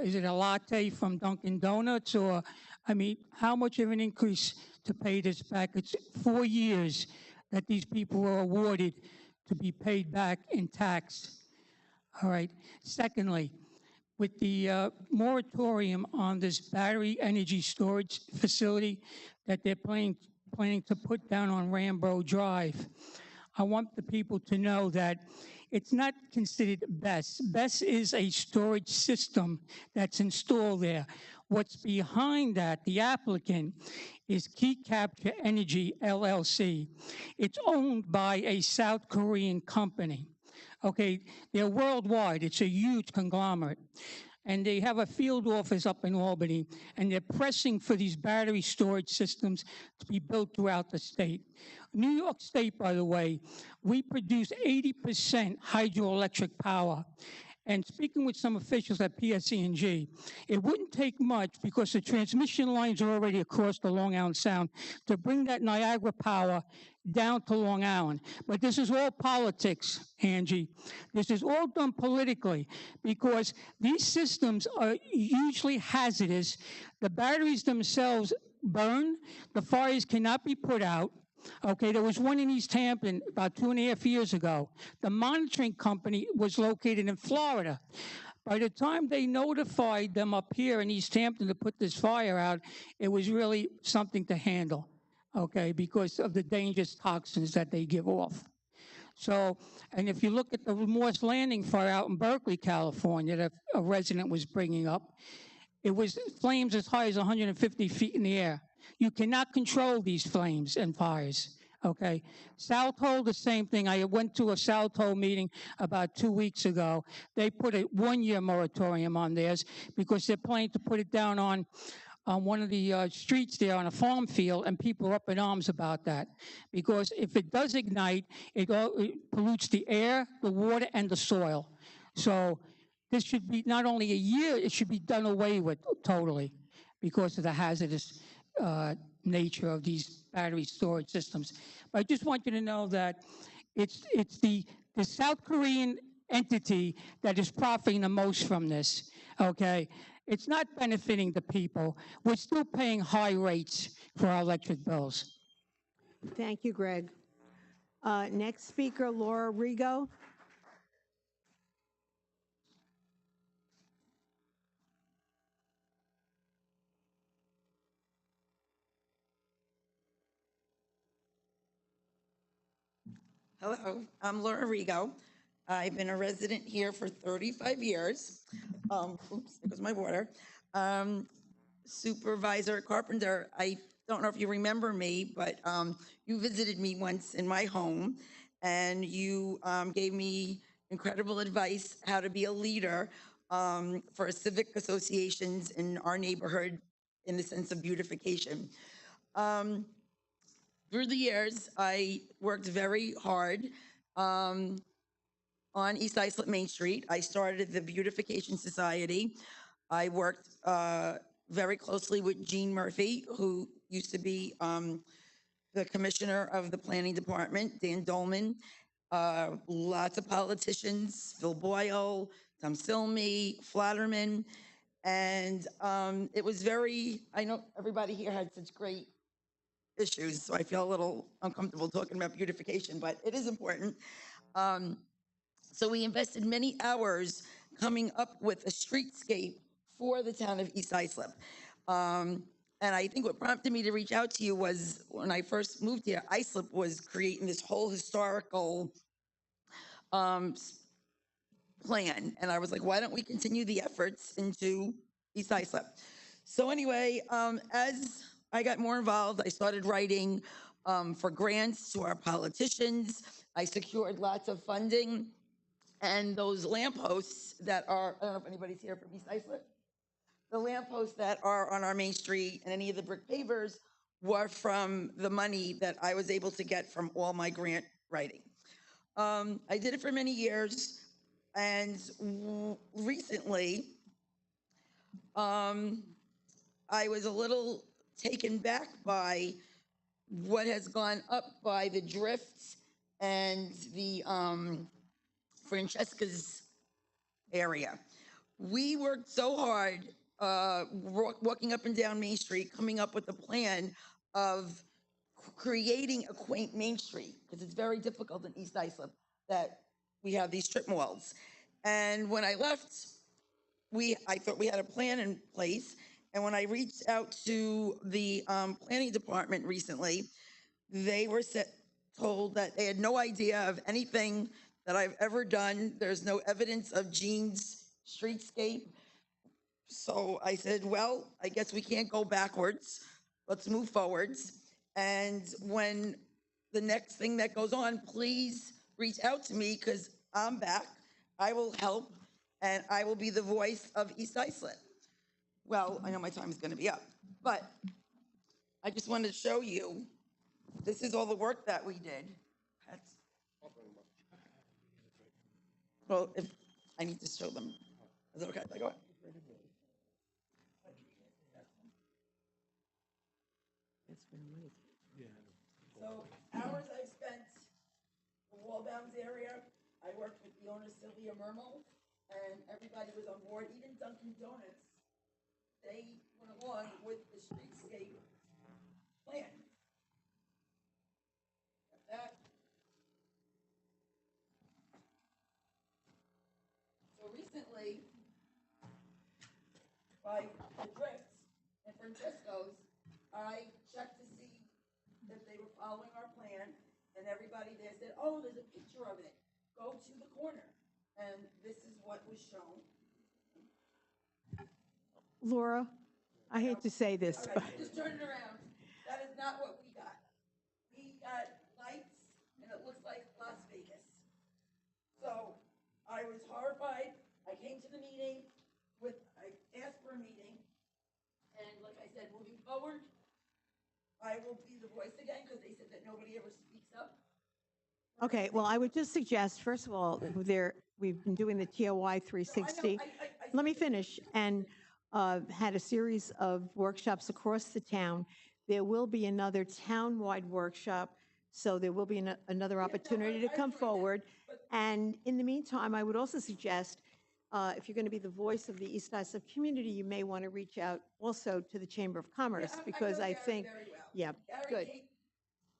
Speaker 17: Is it a latte from Dunkin' Donuts, or, I mean, how much of an increase to pay this back? It's 4 years that these people were awarded to be paid back in tax. All right. Secondly, with the moratorium on this battery energy storage facility that they're planning to put down on Rambo Drive, I want the people to know that it's not considered BESS. BESS is a storage system that's installed there. What's behind that, the applicant, is Key Capture Energy, LLC. It's owned by a South Korean company. Okay, they're worldwide. It's a huge conglomerate. And they have a field office up in Albany, and they're pressing for these battery storage systems to be built throughout the state. New York State, by the way, we produce 80% hydroelectric power. And speaking with some officials at PSE&G, it wouldn't take much, because the transmission lines are already across the Long Island Sound, to bring that Niagara power down to Long Island. But this is all politics, Angie. This is all done politically, because these systems are usually hazardous. The batteries themselves burn. The fires cannot be put out. Okay, there was one in East Hampton about 2.5 years ago. The monitoring company was located in Florida. By the time they notified them up here in East Hampton to put this fire out, it was really something to handle, okay, because of the dangerous toxins that they give off. So, and if you look at the Morse Landing fire out in Berkeley, California, that a resident was bringing up, it was flames as high as 150 feet in the air. You cannot control these flames and fires, okay? Southold, the same thing. I went to a Southold meeting about 2 weeks ago. They put a 1-year moratorium on theirs because they're planning to put it down on one of the streets there on a farm field, and people are up in arms about that. Because if it does ignite, it pollutes the air, the water, and the soil. So this should be not only a year, it should be done away with totally because of the hazardous nature of these battery storage systems. But I just want you to know that it's the South Korean entity that is profiting the most from this, okay? It's not benefiting the people. We're still paying high rates for our electric bills.
Speaker 1: Thank you, Greg. Next speaker, Laura Rigo.
Speaker 18: Hello, I'm Laura Rigo. I've been a resident here for 35 years. Oops, there goes my water. Supervisor Carpenter, I don't know if you remember me, but you visited me once in my home, and you gave me incredible advice how to be a leader for civic associations in our neighborhood in the sense of beautification. Through the years, I worked very hard on East Islip Main Street. I started the Beautification Society. I worked very closely with Jean Murphy, who used to be the commissioner of the planning department, Dan Dolman, lots of politicians, Phil Boyle, Tom Silmy, Flatterman, and it was very, I know everybody here had such great issues, so I feel a little uncomfortable talking about beautification, but it is important. So we invested many hours coming up with a streetscape for the town of East Islip. And I think what prompted me to reach out to you was when I first moved here, Islip was creating this whole historical plan. And I was like, why don't we continue the efforts into East Islip? So anyway, as I got more involved, I started writing for grants to our politicians. I secured lots of funding. And those lampposts that are, I don't know if anybody's here from East Islip, the lampposts that are on our main street and any of the brick pavers were from the money that I was able to get from all my grant writing. I did it for many years, and recently, I was a little taken back by what has gone up by the drifts and the Francesca's area. We worked so hard walking up and down Main Street, coming up with a plan of creating a quaint Main Street, because it's very difficult in East Islip that we have these strip malls. And when I left, I thought we had a plan in place. And when I reached out to the planning department recently, they were told that they had no idea of anything that I've ever done. There's no evidence of Jean's streetscape. So I said, well, I guess we can't go backwards. Let's move forwards. And when the next thing that goes on, please reach out to me, because I'm back. I will help, and I will be the voice of East Islip. Well, I know my time is going to be up, but I just wanted to show you, this is all the work that we did. Well, if I need to show them. Is it okay? Go ahead. So hours I've spent the Wallbounds area. I worked with the owner Sylvia Mermel, and everybody was on board. Even Dunkin' Donuts, they went along with the streetscape plan. Got that. So recently, by the drifts and Francesco's, I checked to see if they were following our plan, and everybody there said, oh, there's a picture of it. Go to the corner. And this is what was shown.
Speaker 1: Laura, I hate to say this,
Speaker 18: All
Speaker 1: but
Speaker 18: right, just turn it around. That is not what we got. We got lights, and it looks like Las Vegas. So I was horrified. I came to the meeting I asked for a meeting, and like I said, moving forward, I will be the voice again, because they said that nobody ever speaks up.
Speaker 1: okay, well, I would just suggest, first of all, we've been doing the TOI 360. Let me finish. And had a series of workshops across the town. There will be another town-wide workshop, so there will be another opportunity to come forward. And in the meantime, I would also suggest, if you're going to be the voice of the East Islip community, you may want to reach out also to the Chamber of Commerce, because I think, yeah, good.
Speaker 18: Gary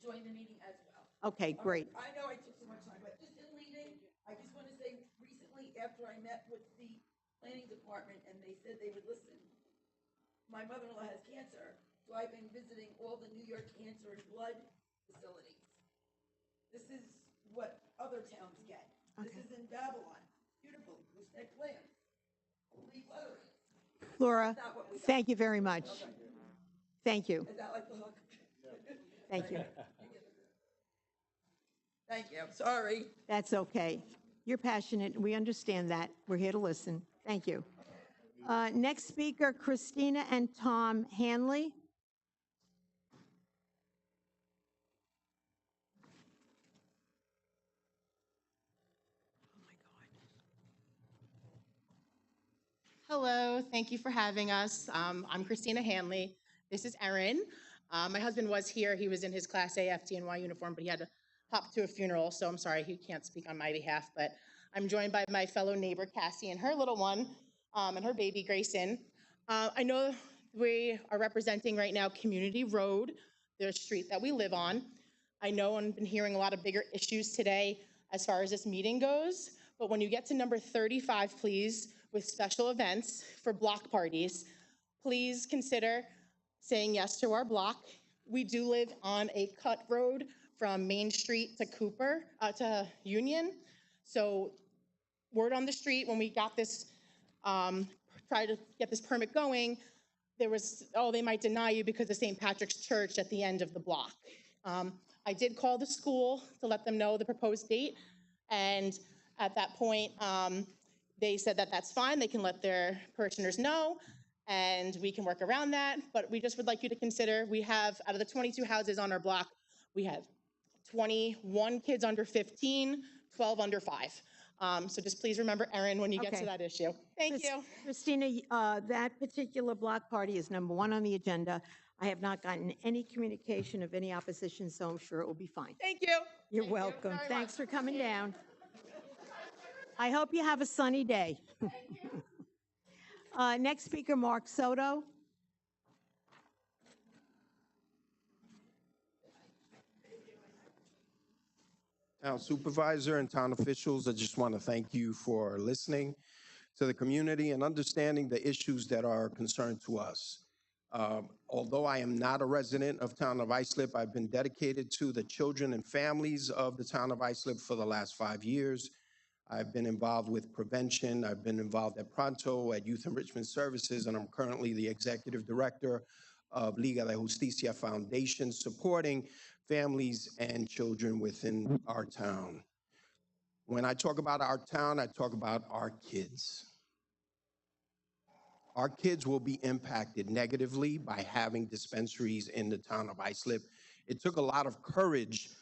Speaker 18: joined the meeting as well.
Speaker 1: Okay, great.
Speaker 18: I know I took so much time, but just in leaving, I just want to say, recently, after I met with the planning department and they said they would listen, my mother-in-law has cancer, so I've been visiting all the New York Cancer and Blood facilities. This is what other towns get. This is in Babylon. Beautiful, with that plan. Complete lettering.
Speaker 1: Laura,
Speaker 18: That's not what we got.
Speaker 1: thank you very much. Thank you.
Speaker 18: Is that like the hook?
Speaker 1: Thank you.
Speaker 18: Thank you, sorry.
Speaker 1: That's okay. You're passionate. We understand that. We're here to listen. Thank you. Next speaker, Christina and Tom Hanley.
Speaker 19: Hello, thank you for having us. I'm Christina Hanley. This is Erin. My husband was here. He was in his Class A FDNY uniform, but he had to hop to a funeral, so I'm sorry he can't speak on my behalf. But I'm joined by my fellow neighbor, Cassie, and her little one, and her baby, Grayson. I know we are representing right now Community Road, the street that we live on. I know I've been hearing a lot of bigger issues today as far as this meeting goes, but when you get to number 35, please, with special events for block parties, please consider saying yes to our block. We do live on a cut road from Main Street to Cooper, to Union. So word on the street, when we got this, tried to get this permit going, there was, oh, they might deny you because of St. Patrick's Church at the end of the block. I did call the school to let them know the proposed date, and at that point, they said that that's fine, they can let their parishioners know, and we can work around that, but we just would like you to consider, we have, out of the 22 houses on our block, we have 21 kids under 15, 12 under 5. So just please remember Erin when you get
Speaker 1: Okay.
Speaker 19: to that issue. Thank you.
Speaker 1: Christina, that particular block party is number 1 on the agenda. I have not gotten any communication of any opposition, so I'm sure it will be fine.
Speaker 19: Thank you.
Speaker 1: You're
Speaker 19: Thank you
Speaker 1: welcome.
Speaker 19: very
Speaker 1: Thanks
Speaker 19: much.
Speaker 1: for coming down. I hope you have a sunny day. Next speaker, Mark Soto.
Speaker 20: Town supervisor and town officials, I just want to thank you for listening to the community and understanding the issues that are concerned to us. Although I am not a resident of town of Islip, I've been dedicated to the children and families of the town of Islip for the last 5 years. I've been involved with prevention. I've been involved at Pronto, at Youth Enrichment Services, and I'm currently the executive director of Liga de Justicia Foundation, supporting families and children within our town. When I talk about our town, I talk about our kids. Our kids will be impacted negatively by having dispensaries in the town of Islip. It took a lot of courage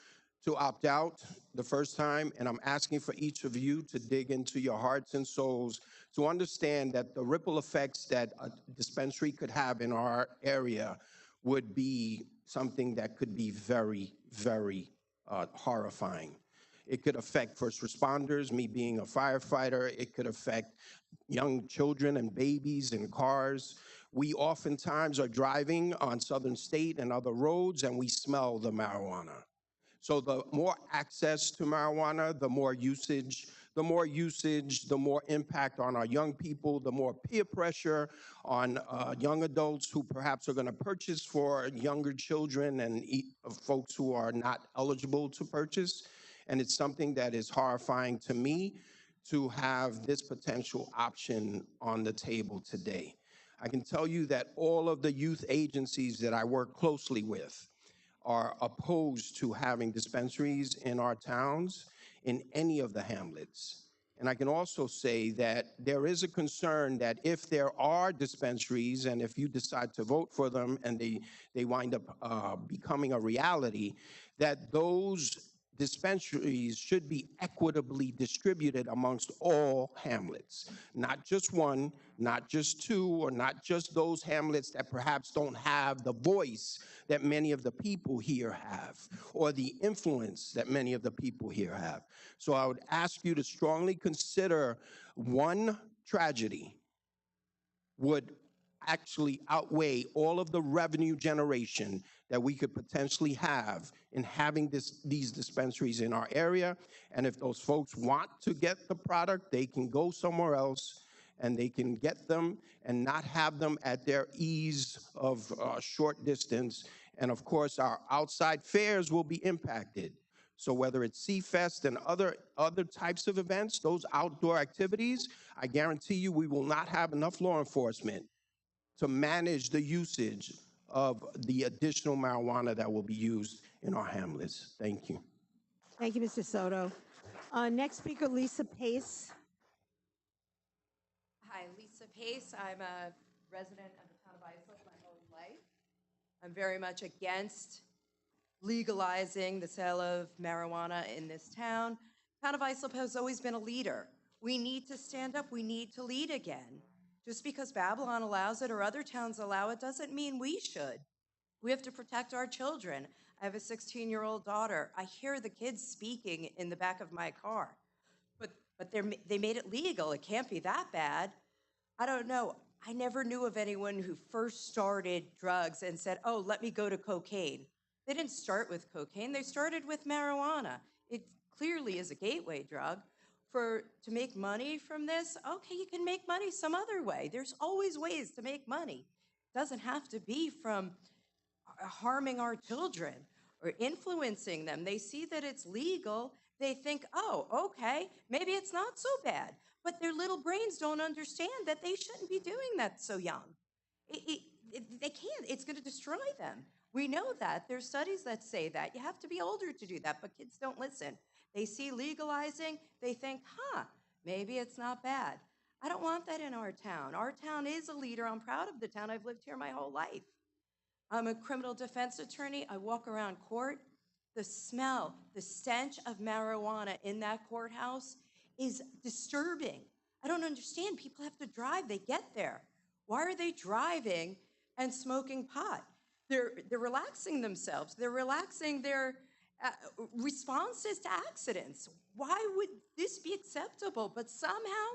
Speaker 20: to opt out the first time, and I'm asking for each of you to dig into your hearts and souls to understand that the ripple effects that a dispensary could have in our area would be something that could be very, very horrifying. It could affect first responders, me being a firefighter. It could affect young children and babies in cars. We oftentimes are driving on Southern State and other roads, and we smell the marijuana. So the more access to marijuana, the more usage, the more impact on our young people, the more peer pressure on young adults who perhaps are going to purchase for younger children and folks who are not eligible to purchase. And it's something that is horrifying to me to have this potential option on the table today. I can tell you that all of the youth agencies that I work closely with are opposed to having dispensaries in our towns, in any of the hamlets. And I can also say that there is a concern that if there are dispensaries and if you decide to vote for them and they wind up becoming a reality, that those dispensaries should be equitably distributed amongst all hamlets, not just one, not just two, or not just those hamlets that perhaps don't have the voice that many of the people here have, or the influence that many of the people here have. So I would ask you to strongly consider one tragedy would actually outweigh all of the revenue generation that we could potentially have in having these dispensaries in our area. And if those folks want to get the product, they can go somewhere else and they can get them and not have them at their ease of short distance. And of course, our outside fairs will be impacted. So whether it's Seafest and other types of events, those outdoor activities, I guarantee you we will not have enough law enforcement to manage the usage of the additional marijuana that will be used in our hamlets. Thank you.
Speaker 1: Thank you, Mr. Soto. Next speaker, Lisa Pace.
Speaker 21: Hi, Lisa Pace. I'm a resident of the town of Islip my whole life. I'm very much against legalizing the sale of marijuana in this town. Town of Islip has always been a leader. We need to stand up. We need to lead again. Just because Babylon allows it or other towns allow it doesn't mean we should. We have to protect our children. I have a 16-year-old daughter. I hear the kids speaking in the back of my car. But they made it legal. It can't be that bad. I don't know. I never knew of anyone who first started drugs and said, oh, let me go to cocaine. They didn't start with cocaine. They started with marijuana. It clearly is a gateway drug. To make money from this, okay, you can make money some other way. There's always ways to make money. It doesn't have to be from harming our children or influencing them. They see that it's legal. They think, oh, okay, maybe it's not so bad. But their little brains don't understand that they shouldn't be doing that so young. They can't. It's going to destroy them. We know that. There's studies that say that. You have to be older to do that, but kids don't listen. They see legalizing, they think, maybe it's not bad. I don't want that in our town. Our town is a leader. I'm proud of the town. I've lived here my whole life. I'm a criminal defense attorney. I walk around court. The smell, the stench of marijuana in that courthouse is disturbing. I don't understand. People have to drive. They get there. Why are they driving and smoking pot? They're relaxing themselves. They're relaxing their responses to accidents. Why would this be acceptable? But somehow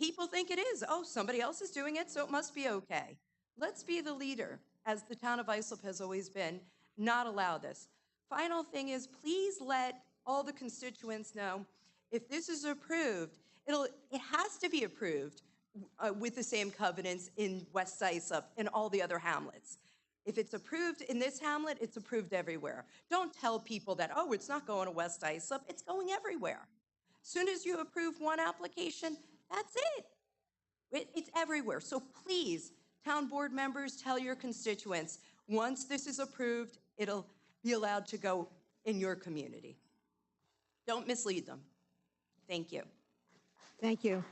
Speaker 21: people think it is. Oh, somebody else is doing it, so it must be okay. Let's be the leader, as the town of Islip has always been, not allow this. Final thing is, please let all the constituents know, if this is approved, it has to be approved with the same covenants in West Islip and all the other hamlets. If it's approved in this hamlet, it's approved everywhere. Don't tell people that, oh, it's not going to West Islip. It's going everywhere. As soon as you approve one application, that's it. It's everywhere. So please, town board members, tell your constituents, once this is approved, it'll be allowed to go in your community. Don't mislead them. Thank you.
Speaker 1: Thank you.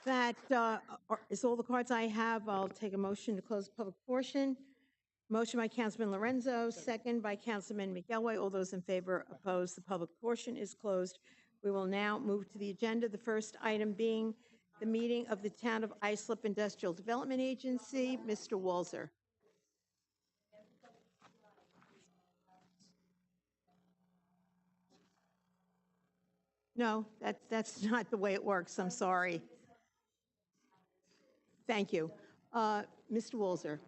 Speaker 1: That is all the cards I have. I'll take a motion to close the public portion. Motion by Councilman Lorenzo, second by Councilman McElway. All those in favor, opposed. The public portion is closed. We will now move to the agenda. The first item being the meeting of the Town of Islip Industrial Development Agency. Mr. Walzer. No, that's not the way it works. I'm sorry. Thank you. Mr. Walzer.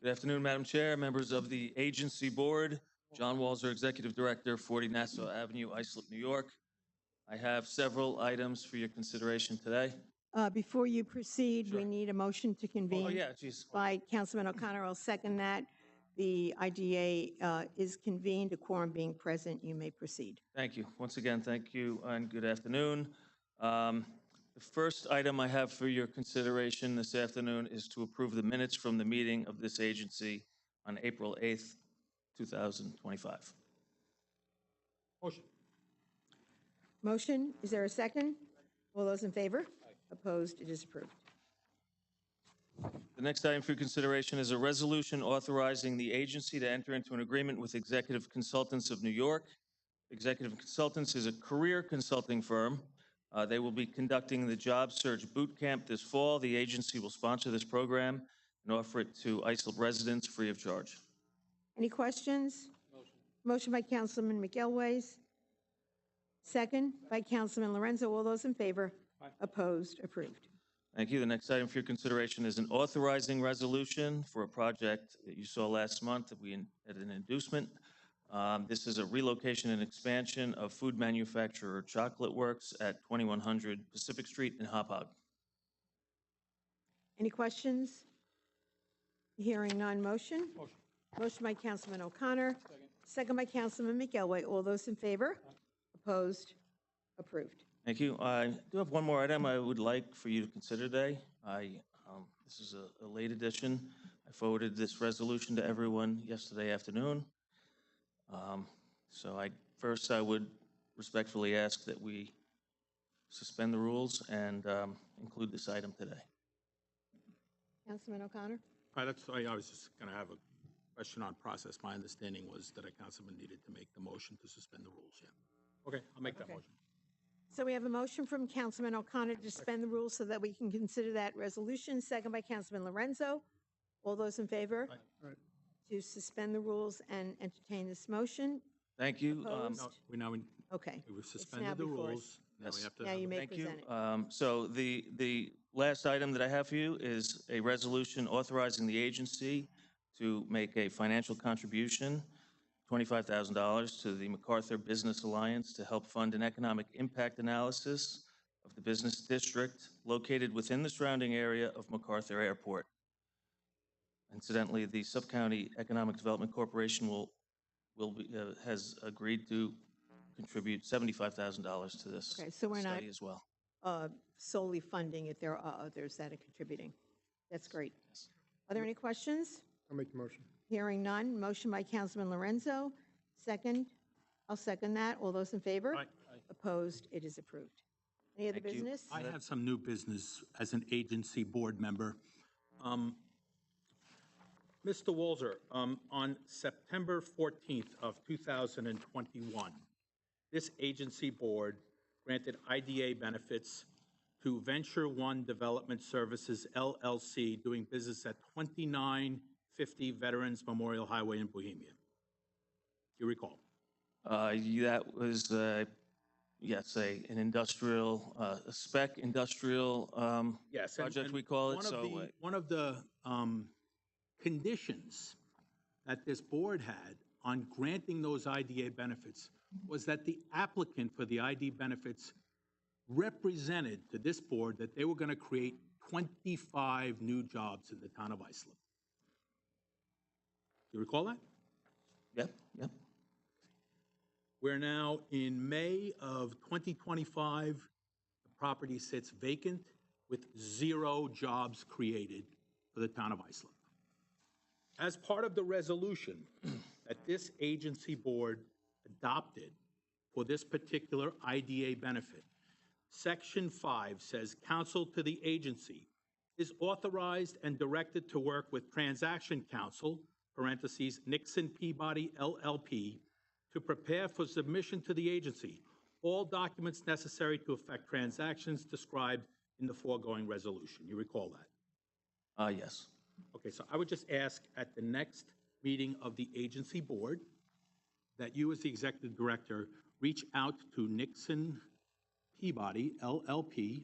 Speaker 22: Good afternoon, Madam Chair, members of the agency board. John Walzer, Executive Director, 40 Nassau Avenue, Islip, New York. I have several items for your consideration today.
Speaker 1: Before you proceed, we need a motion to convene.
Speaker 22: Oh, yeah, geez.
Speaker 1: By Councilman O'Connor. I'll second that. The IDA is convened, a quorum being present. You may proceed.
Speaker 22: Thank you. Once again, thank you and good afternoon. The first item I have for your consideration this afternoon is to approve the minutes from the meeting of this agency on April 8th, 2025.
Speaker 3: Motion.
Speaker 1: Motion, is there a second? All those in favor? Opposed? It is approved.
Speaker 22: The next item for consideration is a resolution authorizing the agency to enter into an agreement with Executive Consultants of New York. Executive Consultants is a career consulting firm. They will be conducting the Job Search Boot Camp this fall. The agency will sponsor this program and offer it to Islip residents free of charge.
Speaker 1: Any questions? Motion by Councilman McElway. Second by Councilman Lorenzo. All those in favor? Opposed? Approved.
Speaker 22: Thank you. The next item for your consideration is an authorizing resolution for a project that you saw last month that we had an inducement. This is a relocation and expansion of food manufacturer Chocolate Works at 2100 Pacific Street in Hop Hog.
Speaker 1: Any questions? Hearing none, motion? Motion by Councilman O'Connor, second by Councilman McElway. All those in favor? Opposed? Approved.
Speaker 22: Thank you. I do have one more item I would like for you to consider today. This is a late edition. I forwarded this resolution to everyone yesterday afternoon. So first I would respectfully ask that we suspend the rules and include this item today.
Speaker 1: Councilman O'Connor?
Speaker 3: I was just going to have a question on process. My understanding was that a councilman needed to make the motion to suspend the rules, yeah. Okay, I'll make that motion.
Speaker 1: So we have a motion from Councilman O'Connor to suspend the rules so that we can consider that resolution, second by Councilman Lorenzo. All those in favor? To suspend the rules and entertain this motion?
Speaker 22: Thank you.
Speaker 1: Opposed? Okay.
Speaker 3: We've
Speaker 1: It's now
Speaker 3: suspended the
Speaker 1: before us.
Speaker 3: rules. Now we have to.
Speaker 1: Now you may
Speaker 22: Thank you.
Speaker 1: present it.
Speaker 22: So the last item that I have for you is a resolution authorizing the agency to make a financial contribution, $25,000, to the MacArthur Business Alliance to help fund an economic impact analysis of the business district located within the surrounding area of MacArthur Airport. Incidentally, the Sub-County Economic Development Corporation has agreed to contribute $75,000 to this
Speaker 1: Okay, so we're not
Speaker 22: study as well.
Speaker 1: solely funding it. There are others that are contributing. That's great. Are there any questions?
Speaker 11: I'll make the motion.
Speaker 1: Hearing none. Motion by Councilman Lorenzo. Second. I'll second that. All those in favor? Opposed? It is approved. Any other
Speaker 22: Thank you.
Speaker 1: business?
Speaker 3: I have some new business as an agency board member. Mr. Walzer, on September 14th of 2021, this agency board granted IDA benefits to Venture One Development Services LLC, doing business at 2950 Veterans Memorial Highway in Bohemia. You recall?
Speaker 22: That was, yes, an industrial, a spec industrial
Speaker 3: Yes, and-
Speaker 22: project,
Speaker 3: and
Speaker 22: we call it.
Speaker 3: one of
Speaker 22: So
Speaker 3: the- One of the conditions that this board had on granting those IDA benefits was that the applicant for the ID benefits represented to this board that they were going to create 25 new jobs in the town of Islip. Do you recall that?
Speaker 22: Yep.
Speaker 3: We're now in May of 2025. The property sits vacant with 0 jobs created for the town of Islip. As part of the resolution that this agency board adopted for this particular IDA benefit, Section 5 says, counsel to the agency is authorized and directed to work with transaction counsel, parentheses, Nixon Peabody LLP, to prepare for submission to the agency all documents necessary to effect transactions described in the foregoing resolution. You recall that?
Speaker 22: Yes.
Speaker 3: Okay, so I would just ask at the next meeting of the agency board that you, as the executive director, reach out to Nixon Peabody LLP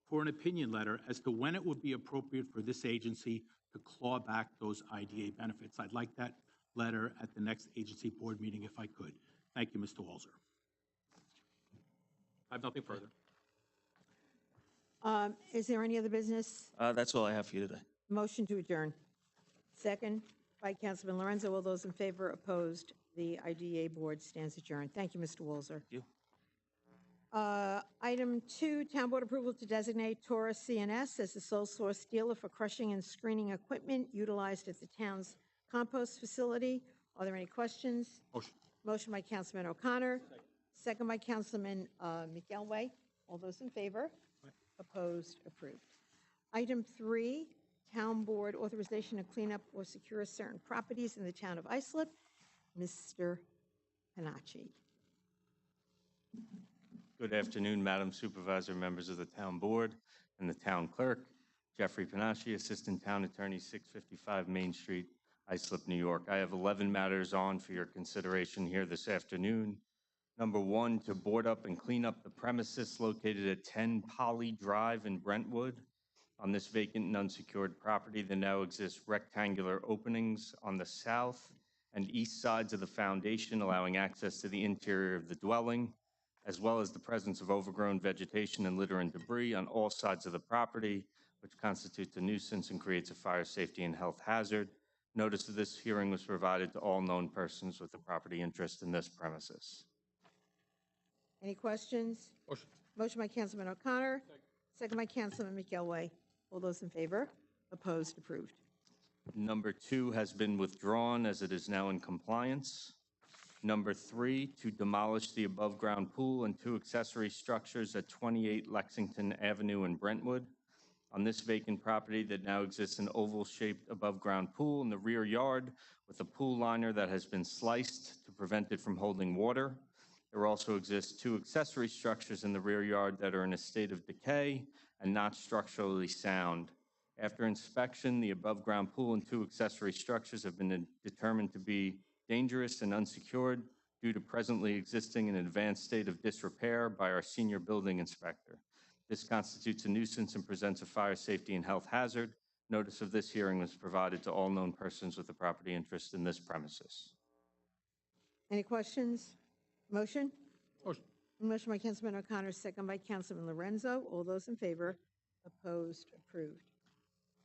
Speaker 3: for an opinion letter as to when it would be appropriate for this agency to claw back those IDA benefits. I'd like that letter at the next agency board meeting if I could. Thank you, Mr. Walzer. I have nothing further.
Speaker 1: Is there any other business?
Speaker 22: That's all I have for you today.
Speaker 1: Motion to adjourn. Second by Councilman Lorenzo. All those in favor? Opposed? The IDA board stands adjourned. Thank you, Mr. Walzer.
Speaker 22: Thank you.
Speaker 1: Item 2, town board approval to designate Torah CNS as the sole source dealer for crushing and screening equipment utilized at the town's compost facility. Are there any questions?
Speaker 3: Motion.
Speaker 1: Motion by Councilman O'Connor. Second by Councilman McElway. All those in favor? Opposed? Approved. Item 3, town board authorization to clean up or secure certain properties in the town of Islip. Mr. Panacci.
Speaker 2: Good afternoon, Madam Supervisor, members of the Town Board, and the Town Clerk. Jeffrey Panacci, Assistant Town Attorney, 655 Main Street, Islip, New York. I have 11 matters on for your consideration here this afternoon. Number 1, to board up and clean up the premises located at 10 Polly Drive in Brentwood. On this vacant and unsecured property, there now exist rectangular openings on the south and east sides of the foundation, allowing access to the interior of the dwelling, as well as the presence of overgrown vegetation and litter and debris on all sides of the property, which constitutes a nuisance and creates a fire safety and health hazard. Notice of this hearing was provided to all known persons with a property interest in this premises.
Speaker 1: Any questions?
Speaker 3: Motion.
Speaker 1: Motion by Councilman O'Connor, second by Councilman McElway. All those in favor? Opposed? Approved.
Speaker 2: Number 2 has been withdrawn as it is now in compliance. Number 3, to demolish the above-ground pool and 2 accessory structures at 28 Lexington Avenue in Brentwood. On this vacant property that now exists an oval-shaped above-ground pool in the rear yard with a pool liner that has been sliced to prevent it from holding water. There also exists 2 accessory structures in the rear yard that are in a state of decay and not structurally sound. After inspection, the above-ground pool and 2 accessory structures have been determined to be dangerous and unsecured due to presently existing in an advanced state of disrepair by our senior building inspector. This constitutes a nuisance and presents a fire safety and health hazard. Notice of this hearing was provided to all known persons with a property interest in this premises.
Speaker 1: Any questions? Motion?
Speaker 3: Motion.
Speaker 1: Motion by Councilman O'Connor, second by Councilman Lorenzo. All those in favor? Opposed? Approved.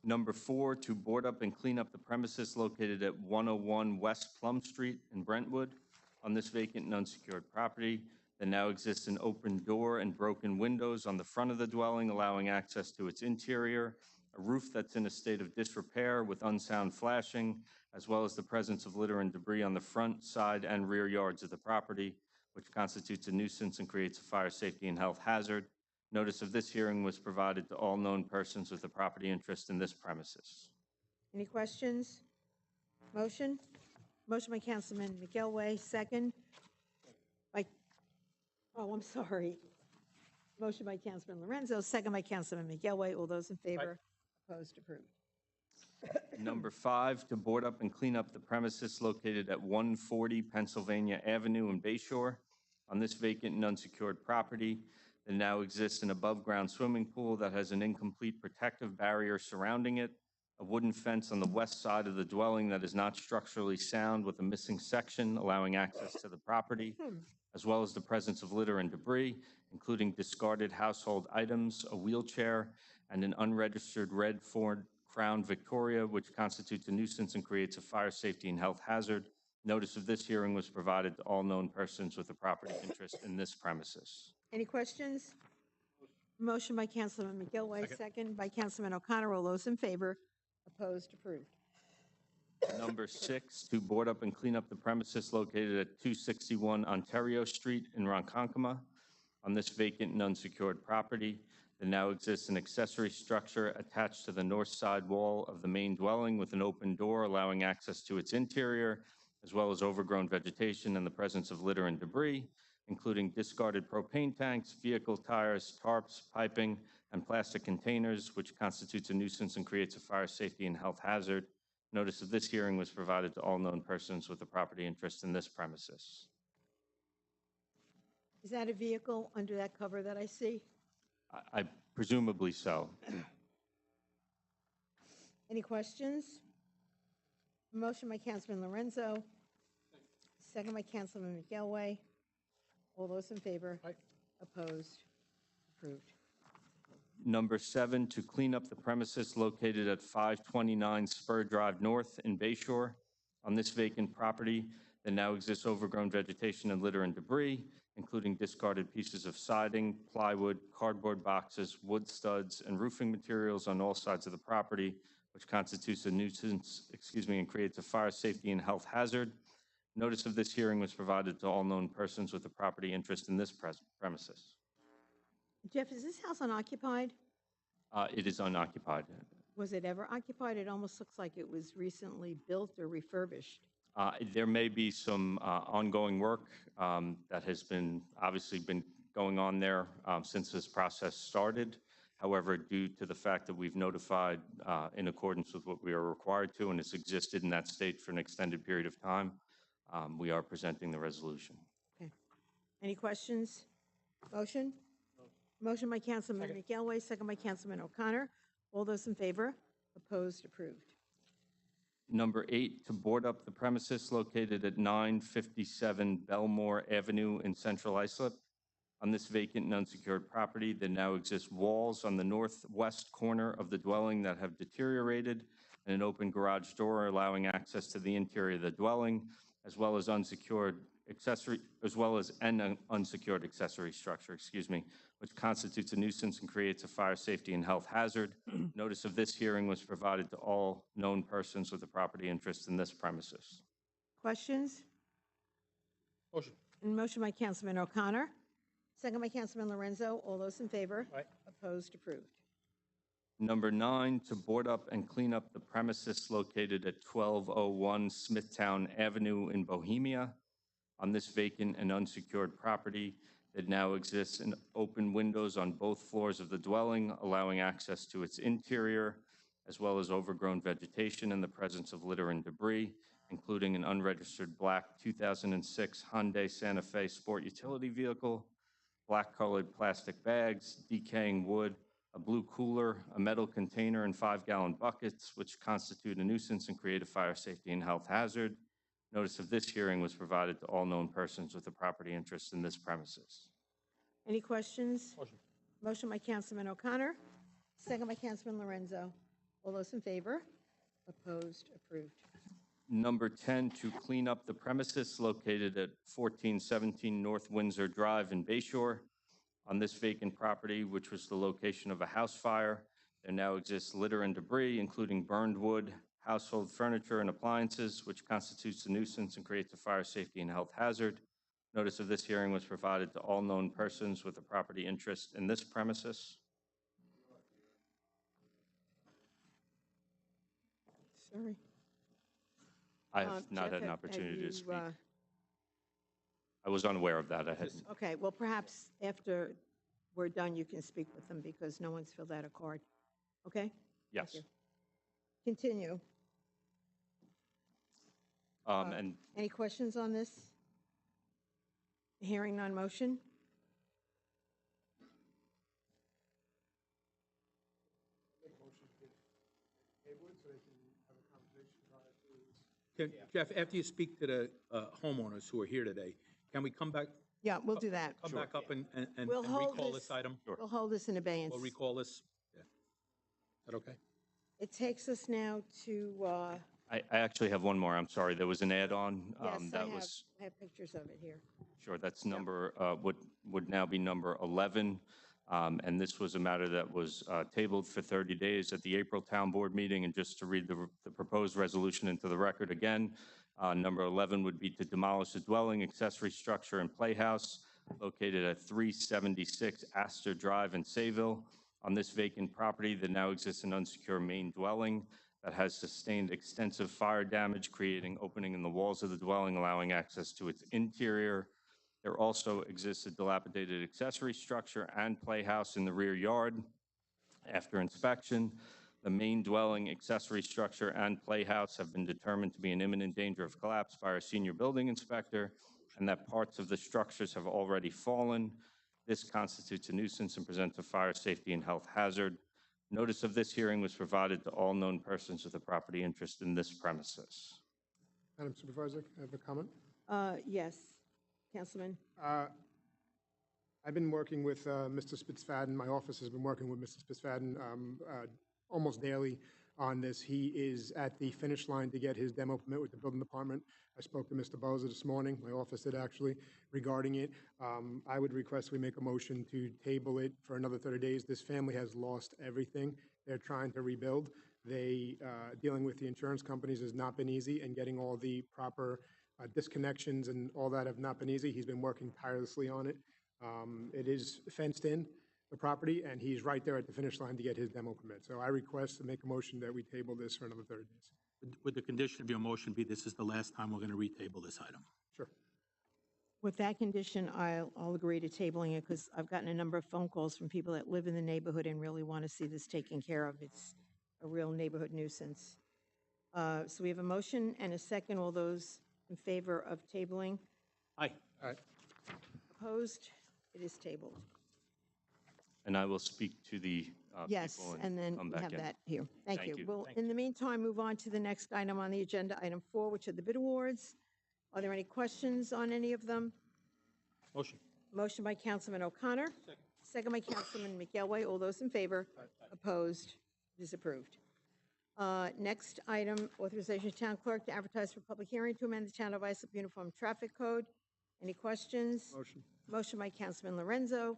Speaker 2: Number 4, to board up and clean up the premises located at 101 West Plum Street in Brentwood. On this vacant and unsecured property, there now exists an open door and broken windows on the front of the dwelling, allowing access to its interior, a roof that's in a state of disrepair with unsound flashing, as well as the presence of litter and debris on the front, side, and rear yards of the property, which constitutes a nuisance and creates a fire safety and health hazard. Notice of this hearing was provided to all known persons with a property interest in this premises.
Speaker 1: Any questions? Motion? Motion by Councilman McElway, second by, I'm sorry. Motion by Councilman Lorenzo, second by Councilman McElway. All those in favor? Opposed? Approved.
Speaker 2: Number 5, to board up and clean up the premises located at 140 Pennsylvania Avenue in Bayshore. On this vacant and unsecured property, there now exists an above-ground swimming pool that has an incomplete protective barrier surrounding it, a wooden fence on the west side of the dwelling that is not structurally sound with a missing section allowing access to the property, as well as the presence of litter and debris, including discarded household items, a wheelchair, and an unregistered red Ford Crown Victoria, which constitutes a nuisance and creates a fire safety and health hazard. Notice of this hearing was provided to all known persons with a property interest in this premises.
Speaker 1: Any questions? Motion by Councilman McGilway, second by Councilman O'Connor. All those in favor? Opposed? Approved.
Speaker 2: Number 6, to board up and clean up the premises located at 261 Ontario Street in Ronkonkoma. On this vacant and unsecured property, there now exists an accessory structure attached to the north side wall of the main dwelling with an open door allowing access to its interior, as well as overgrown vegetation and the presence of litter and debris, including discarded propane tanks, vehicle tires, tarps, piping, and plastic containers, which constitutes a nuisance and creates a fire safety and health hazard. Notice of this hearing was provided to all known persons with a property interest in this premises.
Speaker 1: Is that a vehicle under that cover that I see?
Speaker 2: I presumably so.
Speaker 1: Any questions? Motion by Councilman Lorenzo, second by Councilman McGilway. All those in favor? Opposed? Approved.
Speaker 2: Number 7, to clean up the premises located at 529 Spur Drive North in Bayshore. On this vacant property, there now exists overgrown vegetation and litter and debris, including discarded pieces of siding, plywood, cardboard boxes, wood studs, and roofing materials on all sides of the property, which constitutes a nuisance, and creates a fire safety and health hazard. Notice of this hearing was provided to all known persons with a property interest in this premises.
Speaker 1: Jeff, is this house unoccupied?
Speaker 2: It is unoccupied.
Speaker 1: Was it ever occupied? It almost looks like it was recently built or refurbished.
Speaker 2: There may be some ongoing work that has obviously been going on there since this process started. However, due to the fact that we've notified in accordance with what we are required to, and it's existed in that state for an extended period of time, we are presenting the resolution.
Speaker 1: Okay. Any questions? Motion? Motion by Councilman McElway, second by Councilman O'Connor. All those in favor? Opposed? Approved.
Speaker 2: Number 8, to board up the premises located at 957 Belmore Avenue in Central Islip. On this vacant and unsecured property, there now exist walls on the northwest corner of the dwelling that have deteriorated and an open garage door allowing access to the interior of the dwelling, as well as an unsecured accessory structure, which constitutes a nuisance and creates a fire safety and health hazard. Notice of this hearing was provided to all known persons with a property interest in this premises.
Speaker 1: Questions?
Speaker 3: Motion.
Speaker 1: Motion by Councilman O'Connor, second by Councilman Lorenzo. All those in favor?
Speaker 3: Aye.
Speaker 1: Opposed? Approved.
Speaker 2: Number 9, to board up and clean up the premises located at 1201 Smithtown Avenue in Bohemia. On this vacant and unsecured property, it now exists in open windows on both floors of the dwelling, allowing access to its interior, as well as overgrown vegetation in the presence of litter and debris, including an unregistered black 2006 Hyundai Santa Fe sport utility vehicle, black-colored plastic bags, decaying wood, a blue cooler, a metal container, and 5-gallon buckets, which constitute a nuisance and create a fire safety and health hazard. Notice of this hearing was provided to all known persons with a property interest in this premises.
Speaker 1: Any questions?
Speaker 3: Motion.
Speaker 1: Motion by Councilman O'Connor, second by Councilman Lorenzo. All those in favor? Opposed? Approved.
Speaker 2: Number 10, to clean up the premises located at 1417 North Windsor Drive in Bayshore. On this vacant property, which was the location of a house fire, there now exists litter and debris, including burned wood, household furniture, and appliances, which constitutes a nuisance and creates a fire safety and health hazard. Notice of this hearing was provided to all known persons with a property interest in this premises.
Speaker 1: Sorry.
Speaker 2: I have not
Speaker 1: Jeff,
Speaker 2: had an
Speaker 1: have
Speaker 2: opportunity
Speaker 1: you,
Speaker 2: to speak. I was unaware of that. I had.
Speaker 1: Okay, well, perhaps after we're done, you can speak with them because no one's filled out a card. Okay?
Speaker 2: Yes.
Speaker 1: Thank you. Continue.
Speaker 2: And
Speaker 1: Any questions on this? Hearing none, motion?
Speaker 3: Jeff, after you speak to the homeowners who are here today, can we come back?
Speaker 1: Yeah, we'll do that.
Speaker 3: Come back up and
Speaker 1: We'll hold
Speaker 3: recall this item?
Speaker 1: We'll hold this in abeyance.
Speaker 3: We'll recall this? Yeah. Is that okay?
Speaker 1: It takes us now to,
Speaker 2: I actually have one more. I'm sorry. There was an add-on.
Speaker 1: yes,
Speaker 2: That was.
Speaker 1: I have pictures of it here.
Speaker 2: Sure, that's number, would now be number 11. And this was a matter that was tabled for 30 days at the April Town Board meeting. And just to read the proposed resolution into the record again, number 11 would be to demolish the dwelling, accessory structure, and playhouse located at 376 Astor Drive in Sayville. On this vacant property, there now exists an unsecured main dwelling that has sustained extensive fire damage, creating opening in the walls of the dwelling, allowing access to its interior. There also exists a dilapidated accessory structure and playhouse in the rear yard. After inspection, the main dwelling, accessory structure, and playhouse have been determined to be in imminent danger of collapse by our senior building inspector, and that parts of the structures have already fallen. This constitutes a nuisance and presents a fire safety and health hazard. Notice of this hearing was provided to all known persons with a property interest in this premises.
Speaker 4: Madam Supervisor, I have a comment.
Speaker 1: Yes, Councilman.
Speaker 4: I've been working with Mr. Spitzfaden. My office has been working with Mr. Spitzfaden almost daily on this. He is at the finish line to get his demo permit with the building department. I spoke to Mr. Boza this morning, my office did actually, regarding it. I would request we make a motion to table it for another 30 days. This family has lost everything. They're trying to rebuild. Dealing with the insurance companies has not been easy, and getting all the proper disconnections and all that have not been easy. He's been working tirelessly on it. It is fenced in, the property, and he's right there at the finish line to get his demo permit. So I request to make a motion that we table this for another 30 days.
Speaker 3: Would the condition of your motion be this is the last time we're going to retable this item?
Speaker 4: Sure.
Speaker 1: With that condition, I'll agree to tabling it because I've gotten a number of phone calls from people that live in the neighborhood and really want to see this taken care of. It's a real neighborhood nuisance. So we have a motion and a second. All those in favor of tabling?
Speaker 3: Aye.
Speaker 4: Aye.
Speaker 1: Opposed? It is tabled.
Speaker 2: And I will speak to the
Speaker 1: Yes,
Speaker 2: people
Speaker 1: and then
Speaker 2: come
Speaker 1: we
Speaker 2: back
Speaker 1: have
Speaker 2: in.
Speaker 1: that here. Thank
Speaker 2: Thank
Speaker 1: you.
Speaker 2: you.
Speaker 1: We'll,
Speaker 2: Thank
Speaker 1: in the meantime, move on to the next item on the agenda, item 4, which are the bid awards. Are there any questions on any of them?
Speaker 3: Motion.
Speaker 1: Motion by Councilman O'Connor. Second by Councilman McElway. All those in favor? Opposed? It is approved. Next item, authorization of town clerk to advertise for public hearing to amend the Town of Islip Uniform Traffic Code. Any questions?
Speaker 4: Motion.
Speaker 1: Motion by Councilman Lorenzo.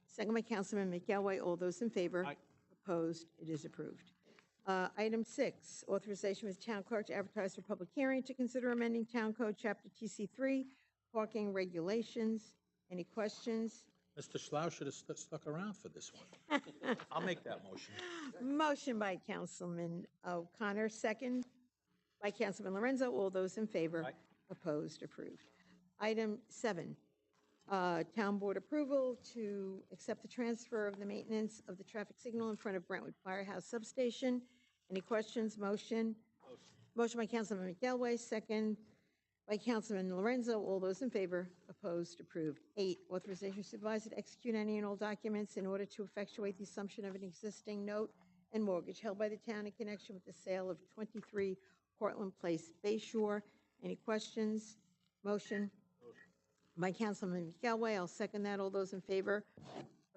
Speaker 1: Second by Councilman McElway. All those in favor? Opposed? It is approved. Item 6, authorization of the town clerk to advertise for public hearing to consider amending Town Code Chapter TC3, parking regulations. Any questions?
Speaker 3: Mr. Schlau should have stuck around for this one. I'll make that motion.
Speaker 1: Motion by Councilman O'Connor, second by Councilman Lorenzo. All those in favor? Opposed? Approved. Item 7, Town Board approval to accept the transfer of the maintenance of the traffic signal in front of Brentwood Firehouse Substation. Any questions? Motion? Motion by Councilman McElway, second by Councilman Lorenzo. All those in favor? Opposed? Approved. 8, authorization supervisor to execute any and all documents in order to effectuate the assumption of an existing note and mortgage held by the town in connection with the sale of 23 Portland Place, Bay Shore. Any questions? Motion? By Councilman McElway. I'll second that. All those in favor?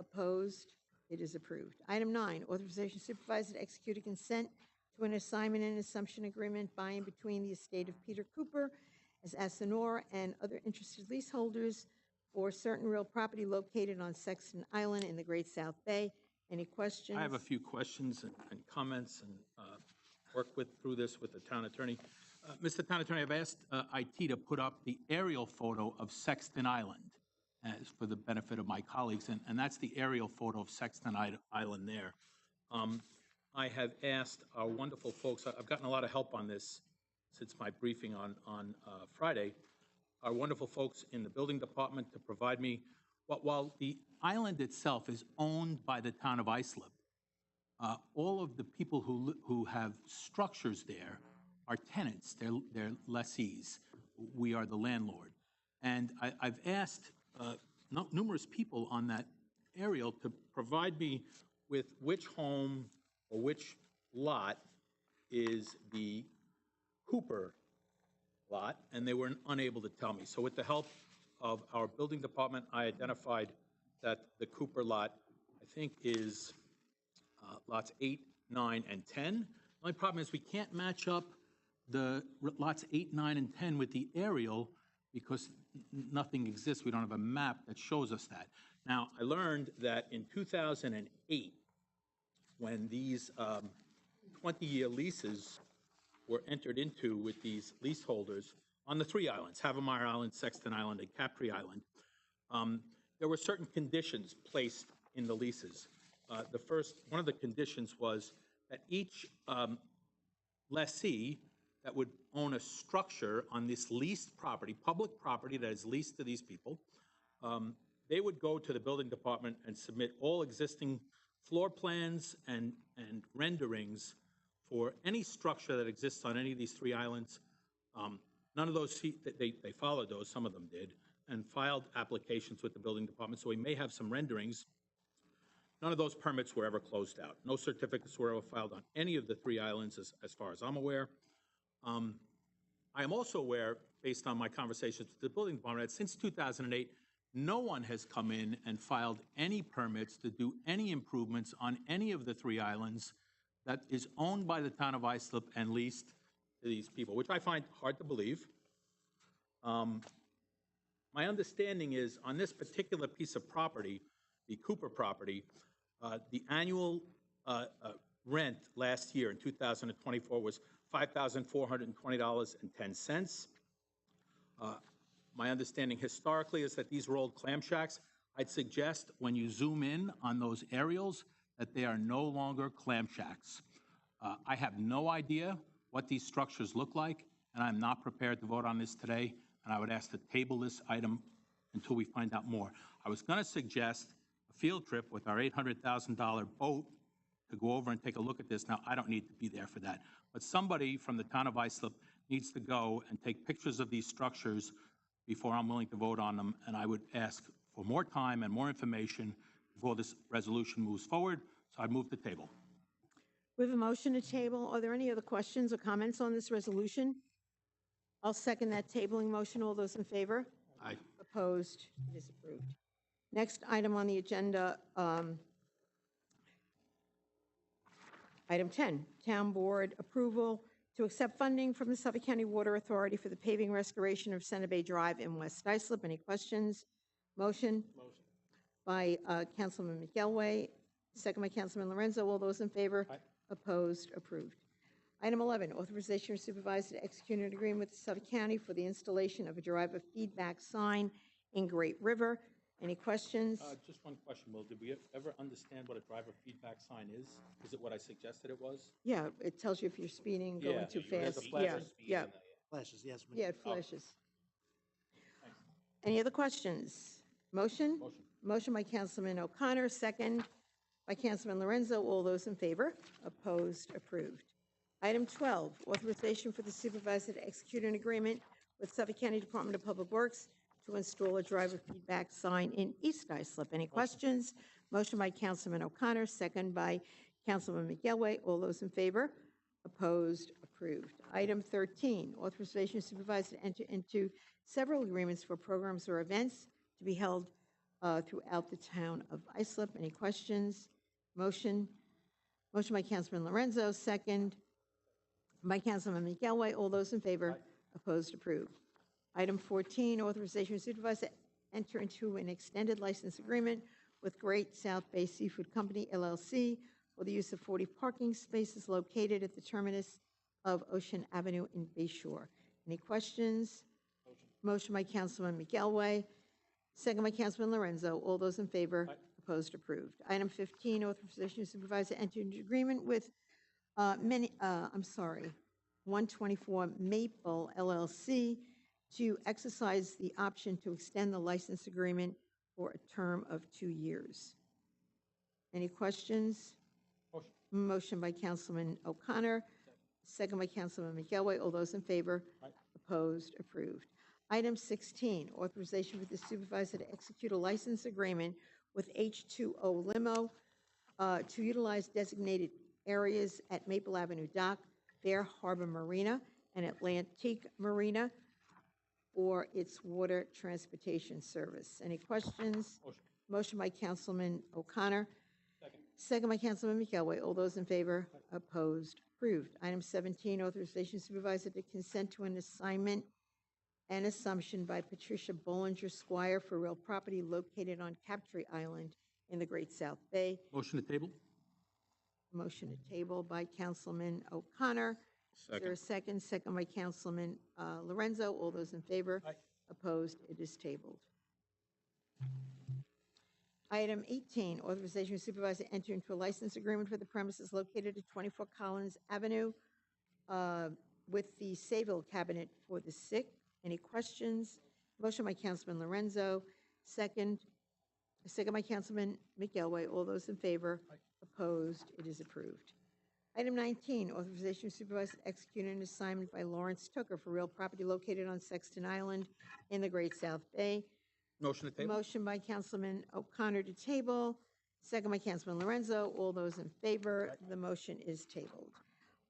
Speaker 1: Opposed? It is approved. Item 9, authorization supervisor to execute a consent to an assignment and assumption agreement by and between the estate of Peter Cooper as Asinor and other interested leaseholders for certain real property located on Sexton Island in the Great South Bay. Any questions?
Speaker 3: I have a few questions and comments and work through this with the town attorney. Mr. Town Attorney, I've asked IT to put up the aerial photo of Sexton Island as for the benefit of my colleagues, and that's the aerial photo of Sexton Island there. I have asked our wonderful folks, I've gotten a lot of help on this since my briefing on Friday, our wonderful folks in the building department to provide me, while the island itself is owned by the town of Islip, all of the people who have structures there are tenants, they're lessees. We are the landlord. And I've asked numerous people on that aerial to provide me with which home or which lot is the Cooper lot, and they were unable to tell me. So with the help of our building department, I identified that the Cooper lot, I think, is lots 8, 9, and 10. The only problem is we can't match up the lots 8, 9, and 10 with the aerial because nothing exists. We don't have a map that shows us that. Now, I learned that in 2008, when these 20-year leases were entered into with these leaseholders on the 3 islands, Havemeyer Island, Sexton Island, and Capri Island, there were certain conditions placed in the leases. One of the conditions was that each lessee that would own a structure on this leased property, public property that is leased to these people, they would go to the building department and submit all existing floor plans and renderings for any structure that exists on any of these 3 islands. None of those, they followed those, some of them did, and filed applications with the building department, so we may have some renderings. None of those permits were ever closed out. No certificates were ever filed on any of the 3 islands as far as I'm aware. I am also aware, based on my conversations with the building department, that since 2008, no one has come in and filed any permits to do any improvements on any of the 3 islands that is owned by the town of Islip and leased to these people, which I find hard to believe. My understanding is on this particular piece of property, the Cooper property, the annual rent last year in 2024 was $5,420.10. My understanding historically is that these were old clam shacks. I'd suggest when you zoom in on those aerials that they are no longer clam shacks. I have no idea what these structures look like, and I'm not prepared to vote on this today, and I would ask to table this item until we find out more. I was going to suggest a field trip with our $800,000 boat to go over and take a look at this. Now, I don't need to be there for that, but somebody from the town of Islip needs to go and take pictures of these structures before I'm willing to vote on them, and I would ask for more time and more information before this resolution moves forward, so I'd move the table.
Speaker 1: We have a motion to table. Are there any other questions or comments on this resolution? I'll second that tabling motion. All those in favor?
Speaker 3: Aye.
Speaker 1: Opposed? It is approved. Next item on the agenda, item 10, Town Board approval to accept funding from the Suffolk County Water Authority for the paving restoration of Center Bay Drive in West Islip. Any questions? Motion? Motion. By Councilman McElway, second by Councilman Lorenzo. All those in favor? Aye. Opposed? Approved. Item 11, authorization of supervisor to execute an agreement with Suffolk County for the installation of a driver feedback sign in Great River. Any questions?
Speaker 3: Just one question, Will. Did we ever understand what a driver feedback sign is? Is it what I suggested it was?
Speaker 1: Yeah, it tells you if you're speeding, going
Speaker 3: Yeah,
Speaker 1: too
Speaker 3: there's a
Speaker 1: fast.
Speaker 3: flash
Speaker 1: Yeah,
Speaker 3: of speed
Speaker 1: yeah,
Speaker 3: in there.
Speaker 5: Flashes, yes.
Speaker 1: yeah, it flashes. Any other questions? Motion?
Speaker 3: Motion.
Speaker 1: Motion by Councilman O'Connor, second by Councilman Lorenzo. All those in favor? Opposed? Approved. Item 12, authorization for the supervisor to execute an agreement with Suffolk County Department of Public Works to install a driver feedback sign in East Islip. Any questions? Motion by Councilman O'Connor, second by Councilman McElway. All those in favor? Opposed? Approved. Item 13, authorization of supervisor to enter into several agreements for programs or events to be held throughout the town of Islip. Any questions? Motion? Motion by Councilman Lorenzo, second by Councilman McElway. All those in favor? Opposed? Approved. Item 14, authorization of supervisor to enter into an extended license agreement with Great South Bay Seafood Company, LLC, for the use of 40 parking spaces located at the terminus of Ocean Avenue in Bay Shore. Any questions? Motion by Councilman McElway, second by Councilman Lorenzo. All those in favor? Opposed? Approved. Item 15, authorization of supervisor to enter into agreement with 124 Maple, LLC, to exercise the option to extend the license agreement for a term of 2 years. Any questions?
Speaker 3: Motion.
Speaker 1: Motion by Councilman O'Connor, second by Councilman McElway. All those in favor?
Speaker 3: Aye.
Speaker 1: Opposed? Approved. Item 16, authorization for the supervisor to execute a license agreement with H2O Limo to utilize designated areas at Maple Avenue Dock, Bear Harbor Marina, and Atlantique Marina for its water transportation service. Any questions?
Speaker 3: Motion.
Speaker 1: Motion by Councilman O'Connor,
Speaker 3: Second.
Speaker 1: second by Councilman McElway. All those in favor? Opposed? Approved. Item 17, authorization supervisor to consent to an assignment and assumption by Patricia Bollinger Squire for real property located on Captree Island in the Great South Bay.
Speaker 3: Motion to table?
Speaker 1: Motion to table by Councilman O'Connor. Is there a second? Second by Councilman Lorenzo. All those in favor?
Speaker 3: Aye.
Speaker 1: Opposed? It is tabled. Item 18, authorization of supervisor to enter into a license agreement for the premises located at 24 Collins Avenue with the Sayville Cabinet for the Sick. Any questions? Motion by Councilman Lorenzo, second by Councilman McElway. All those in favor? Opposed? It is approved. Item 19, authorization of supervisor to execute an assignment by Lawrence Tucker for real property located on Sexton Island in the Great South Bay.
Speaker 3: Motion to table?
Speaker 1: Motion by Councilman O'Connor to table, second by Councilman Lorenzo. All those in favor, the motion is tabled.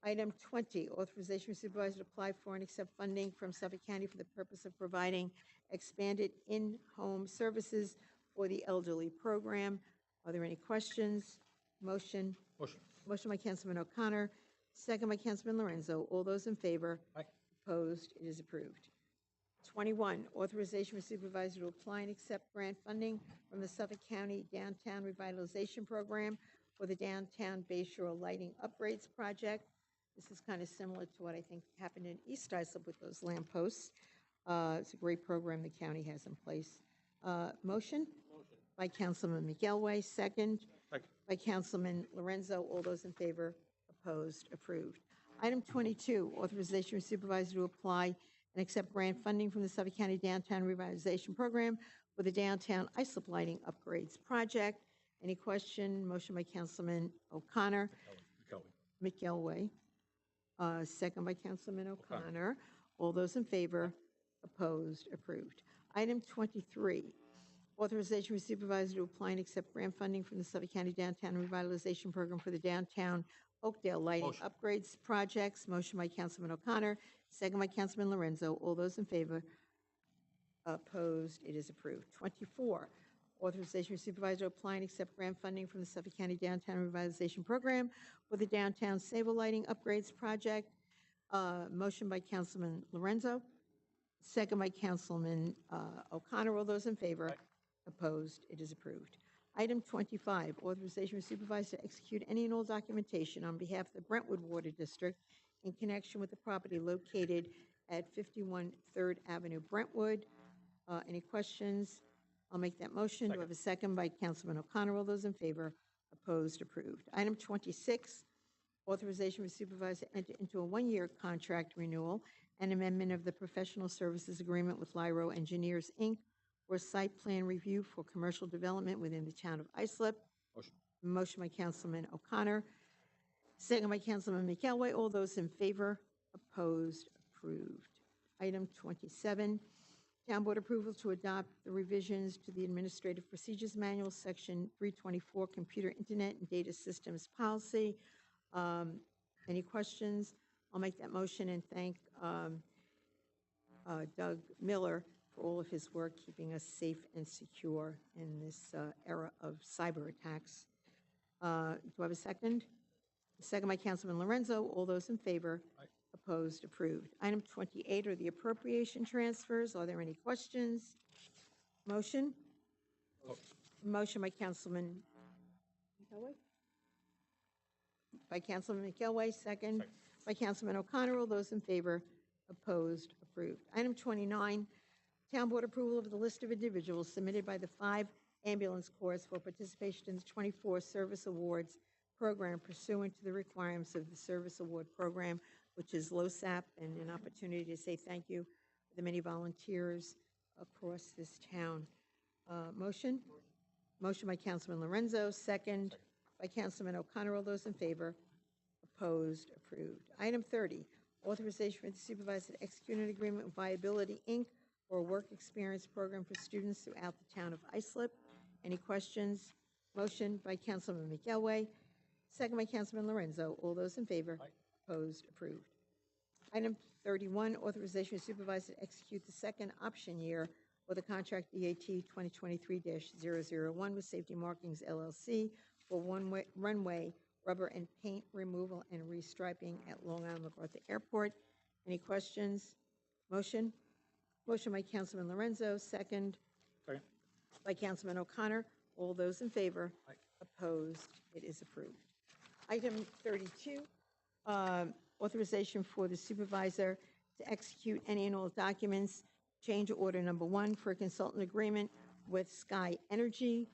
Speaker 1: Item 20, authorization of supervisor to apply for and accept funding from Suffolk County for the purpose of providing expanded in-home services for the elderly program. Are there any questions? Motion?
Speaker 3: Motion.
Speaker 1: Motion by Councilman O'Connor, second by Councilman Lorenzo. All those in favor?
Speaker 3: Aye.
Speaker 1: Opposed? It is approved. 21, authorization for supervisor to apply and accept grant funding from the Suffolk County Downtown Revitalization Program for the Downtown Bay Shore Lighting Upgrades Project. This is kind of similar to what I think happened in East Islip with those lampposts. It's a great program the county has in place. Motion? Motion. By Councilman McElway, second.
Speaker 3: Second.
Speaker 1: By Councilman Lorenzo. All those in favor? Opposed? Approved. Item 22, authorization for supervisor to apply and accept grant funding from the Suffolk County Downtown Revitalization Program for the Downtown Islip Lighting Upgrades Project. Any question? Motion by Councilman O'Connor. McElway. Second by Councilman O'Connor. All those in favor? Opposed? Approved. Item 23, authorization for supervisor to apply and accept grant funding from the Suffolk County Downtown Revitalization Program for the Downtown Oakdale Lighting
Speaker 3: Motion.
Speaker 1: Upgrades Projects. Motion by Councilman O'Connor, second by Councilman Lorenzo. All those in favor? Opposed? It is approved. 24, authorization for supervisor to apply and accept grant funding from the Suffolk County Downtown Revitalization Program for the Downtown Sable Lighting Upgrades Project. Motion by Councilman Lorenzo, second by Councilman O'Connor. All those in favor? Opposed? It is approved. Item 25, authorization for supervisor to execute any and all documentation on behalf of the Brentwood Water District in connection with the property located at 51 3rd Avenue, Brentwood. Any questions? I'll make that motion. Do I have a second by Councilman O'Connor? All those in favor? Opposed? Approved. Item 26, authorization for supervisor to enter into a one-year contract renewal and amendment of the professional services agreement with Lyro Engineers, Inc. for site plan review for commercial development within the town of Islip. Motion by Councilman O'Connor, second by Councilman McElway. All those in favor? Opposed? Approved. Item 27, Town Board approval to adopt the revisions to the Administrative Procedures Manual, Section 324, Computer, Internet, and Data Systems Policy. Any questions? I'll make that motion and thank Doug Miller for all of his work keeping us safe and secure in this era of cyber attacks. Do I have a second? Second by Councilman Lorenzo. All those in favor? Opposed? Approved. Item 28 are the appropriation transfers. Are there any questions? Motion? Motion by Councilman McElway. By Councilman McElway, second. By Councilman O'Connor. All those in favor? Opposed? Approved. Item 29, Town Board approval of the list of individuals submitted by the 5 ambulance corps for participation in the 24 Service Awards program pursuant to the requirements of the Service Award Program, which is LoSAP, and an opportunity to say thank you to the many volunteers across this town. Motion? Motion by Councilman Lorenzo, second by Councilman O'Connor. All those in favor? Opposed? Approved. Item 30, authorization for the supervisor to execute an agreement with Viability, Inc. for a work experience program for students throughout the town of Islip. Any questions? Motion by Councilman McElway, second by Councilman Lorenzo. All those in favor? Opposed? Approved. Item 31, authorization for supervisor to execute the second option year for the contract DAT 2023-001 with Safety Markings LLC for runway rubber and paint removal and restriping at Long Island MacArthur Airport. Any questions? Motion? Motion by Councilman Lorenzo, second by Councilman O'Connor. All those in favor? Opposed? It is approved. Item 32, authorization for the supervisor to execute any and all documents. Change order number 1 for a consultant agreement with Sky Energy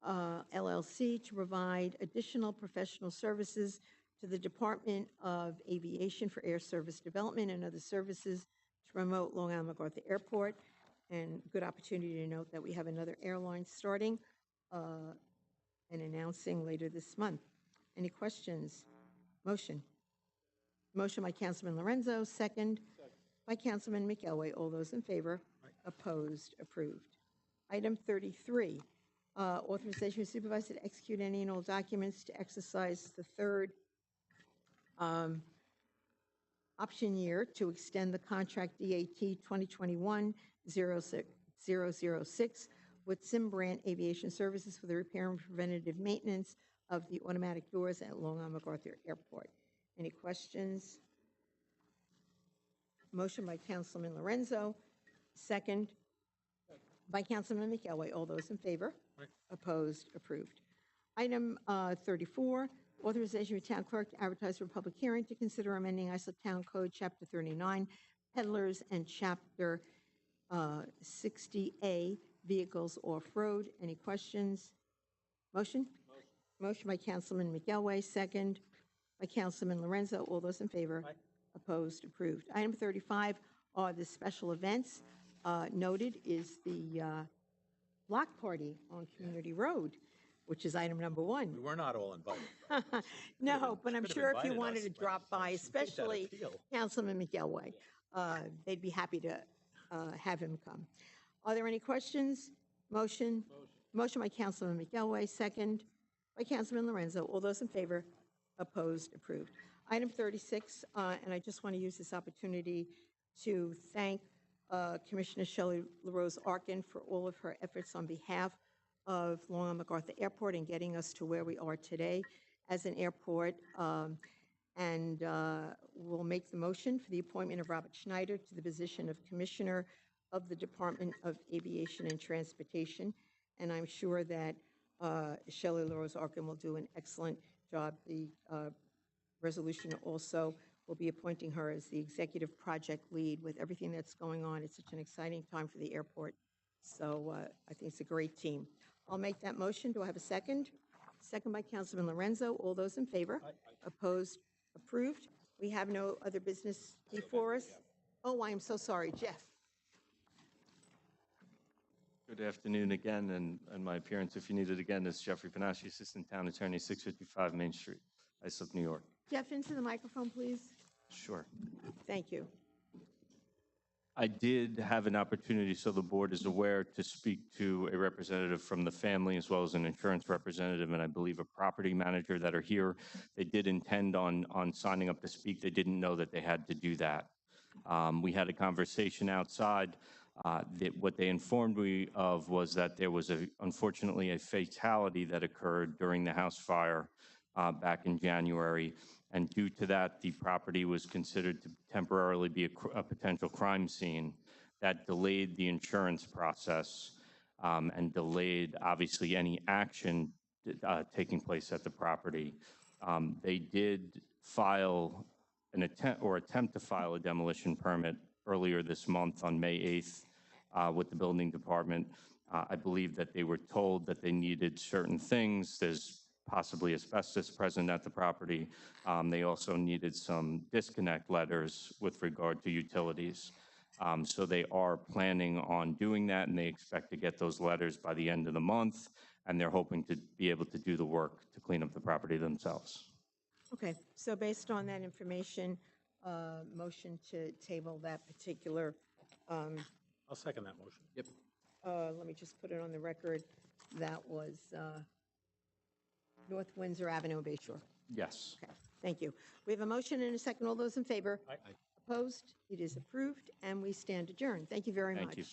Speaker 1: LLC to provide additional professional services to the Department of Aviation for air service development and other services to promote Long Island MacArthur Airport. And good opportunity to note that we have another airline starting and announcing later this month. Any questions? Motion. Motion by Councilman Lorenzo, second by Councilman McElway. All those in favor? Opposed? Approved. Item 33, authorization for supervisor to execute any and all documents to exercise the third option year to extend the contract DAT 2021-006 with Simbrandt Aviation Services for the repair and preventative maintenance of the automatic doors at Long Island MacArthur Airport. Any questions? Motion by Councilman Lorenzo, second by Councilman McElway. All those in favor? Opposed? Approved. Item 34, authorization for town clerk to advertise for a public hearing to consider amending Islip Town Code, Chapter 39, peddlers, and Chapter 60A, vehicles off-road. Any questions? Motion? Motion by Councilman McElway, second by Councilman Lorenzo. All those in favor? Opposed? Approved. Item 35 are the special events. Noted is the block party on Community Road, which is item number 1.
Speaker 5: We were not all invited.
Speaker 1: No, but I'm
Speaker 5: Could've
Speaker 1: sure if you
Speaker 5: invited
Speaker 1: wanted
Speaker 5: us,
Speaker 1: to
Speaker 5: but
Speaker 1: drop by,
Speaker 5: should take that
Speaker 1: especially
Speaker 5: appeal.
Speaker 1: Councilman McElway, they'd be happy to have him come. Are there any questions? Motion? Motion by Councilman McElway, second by Councilman Lorenzo. All those in favor? Opposed? Approved. Item 36, and I just want to use this opportunity to thank Commissioner Shelley LaRose Arkin for all of her efforts on behalf of Long Island MacArthur Airport and getting us to where we are today as an airport. And we'll make the motion for the appointment of Robert Schneider to the position of Commissioner of the Department of Aviation and Transportation. And I'm sure that Shelley LaRose Arkin will do an excellent job. The resolution also will be appointing her as the executive project lead with everything that's going on. It's such an exciting time for the airport. So I think it's a great team. I'll make that motion. Do I have a second? Second by Councilman Lorenzo. All those in favor? Opposed? Approved. We have no other business before us. Oh, I am so sorry. Jeff.
Speaker 2: Good afternoon again, and my appearance, if you need it again, is Jeffrey Panacci, Assistant Town Attorney, 655 Main Street, Islip, New York.
Speaker 1: Jeff, into the microphone, please.
Speaker 2: Sure.
Speaker 1: Thank you.
Speaker 2: I did have an opportunity, so the board is aware, to speak to a representative from the family as well as an insurance representative and I believe a property manager that are here. They did intend on signing up to speak. They didn't know that they had to do that. We had a conversation outside. What they informed me of was that there was unfortunately a fatality that occurred during the house fire back in January. And due to that, the property was considered to temporarily be a potential crime scene. That delayed the insurance process and delayed, obviously, any action taking place at the property. They did file an attempt to file a demolition permit earlier this month on May 8th with the building department. I believe that they were told that they needed certain things. There's possibly asbestos present at the property. They also needed some disconnect letters with regard to utilities. So they are planning on doing that, and they expect to get those letters by the end of the month, and they're hoping to be able to do the work to clean up the property themselves.
Speaker 1: Okay, so based on that information, motion to table that particular,
Speaker 3: I'll second that motion. Yep.
Speaker 1: let me just put it on the record, that was North Windsor Avenue, Bay Shore.
Speaker 2: Yes.
Speaker 1: Okay, thank you. We have a motion and a second. All those in favor?
Speaker 3: Aye.
Speaker 1: Opposed? It is approved, and we stand adjourned. Thank you very much.
Speaker 2: Thank you.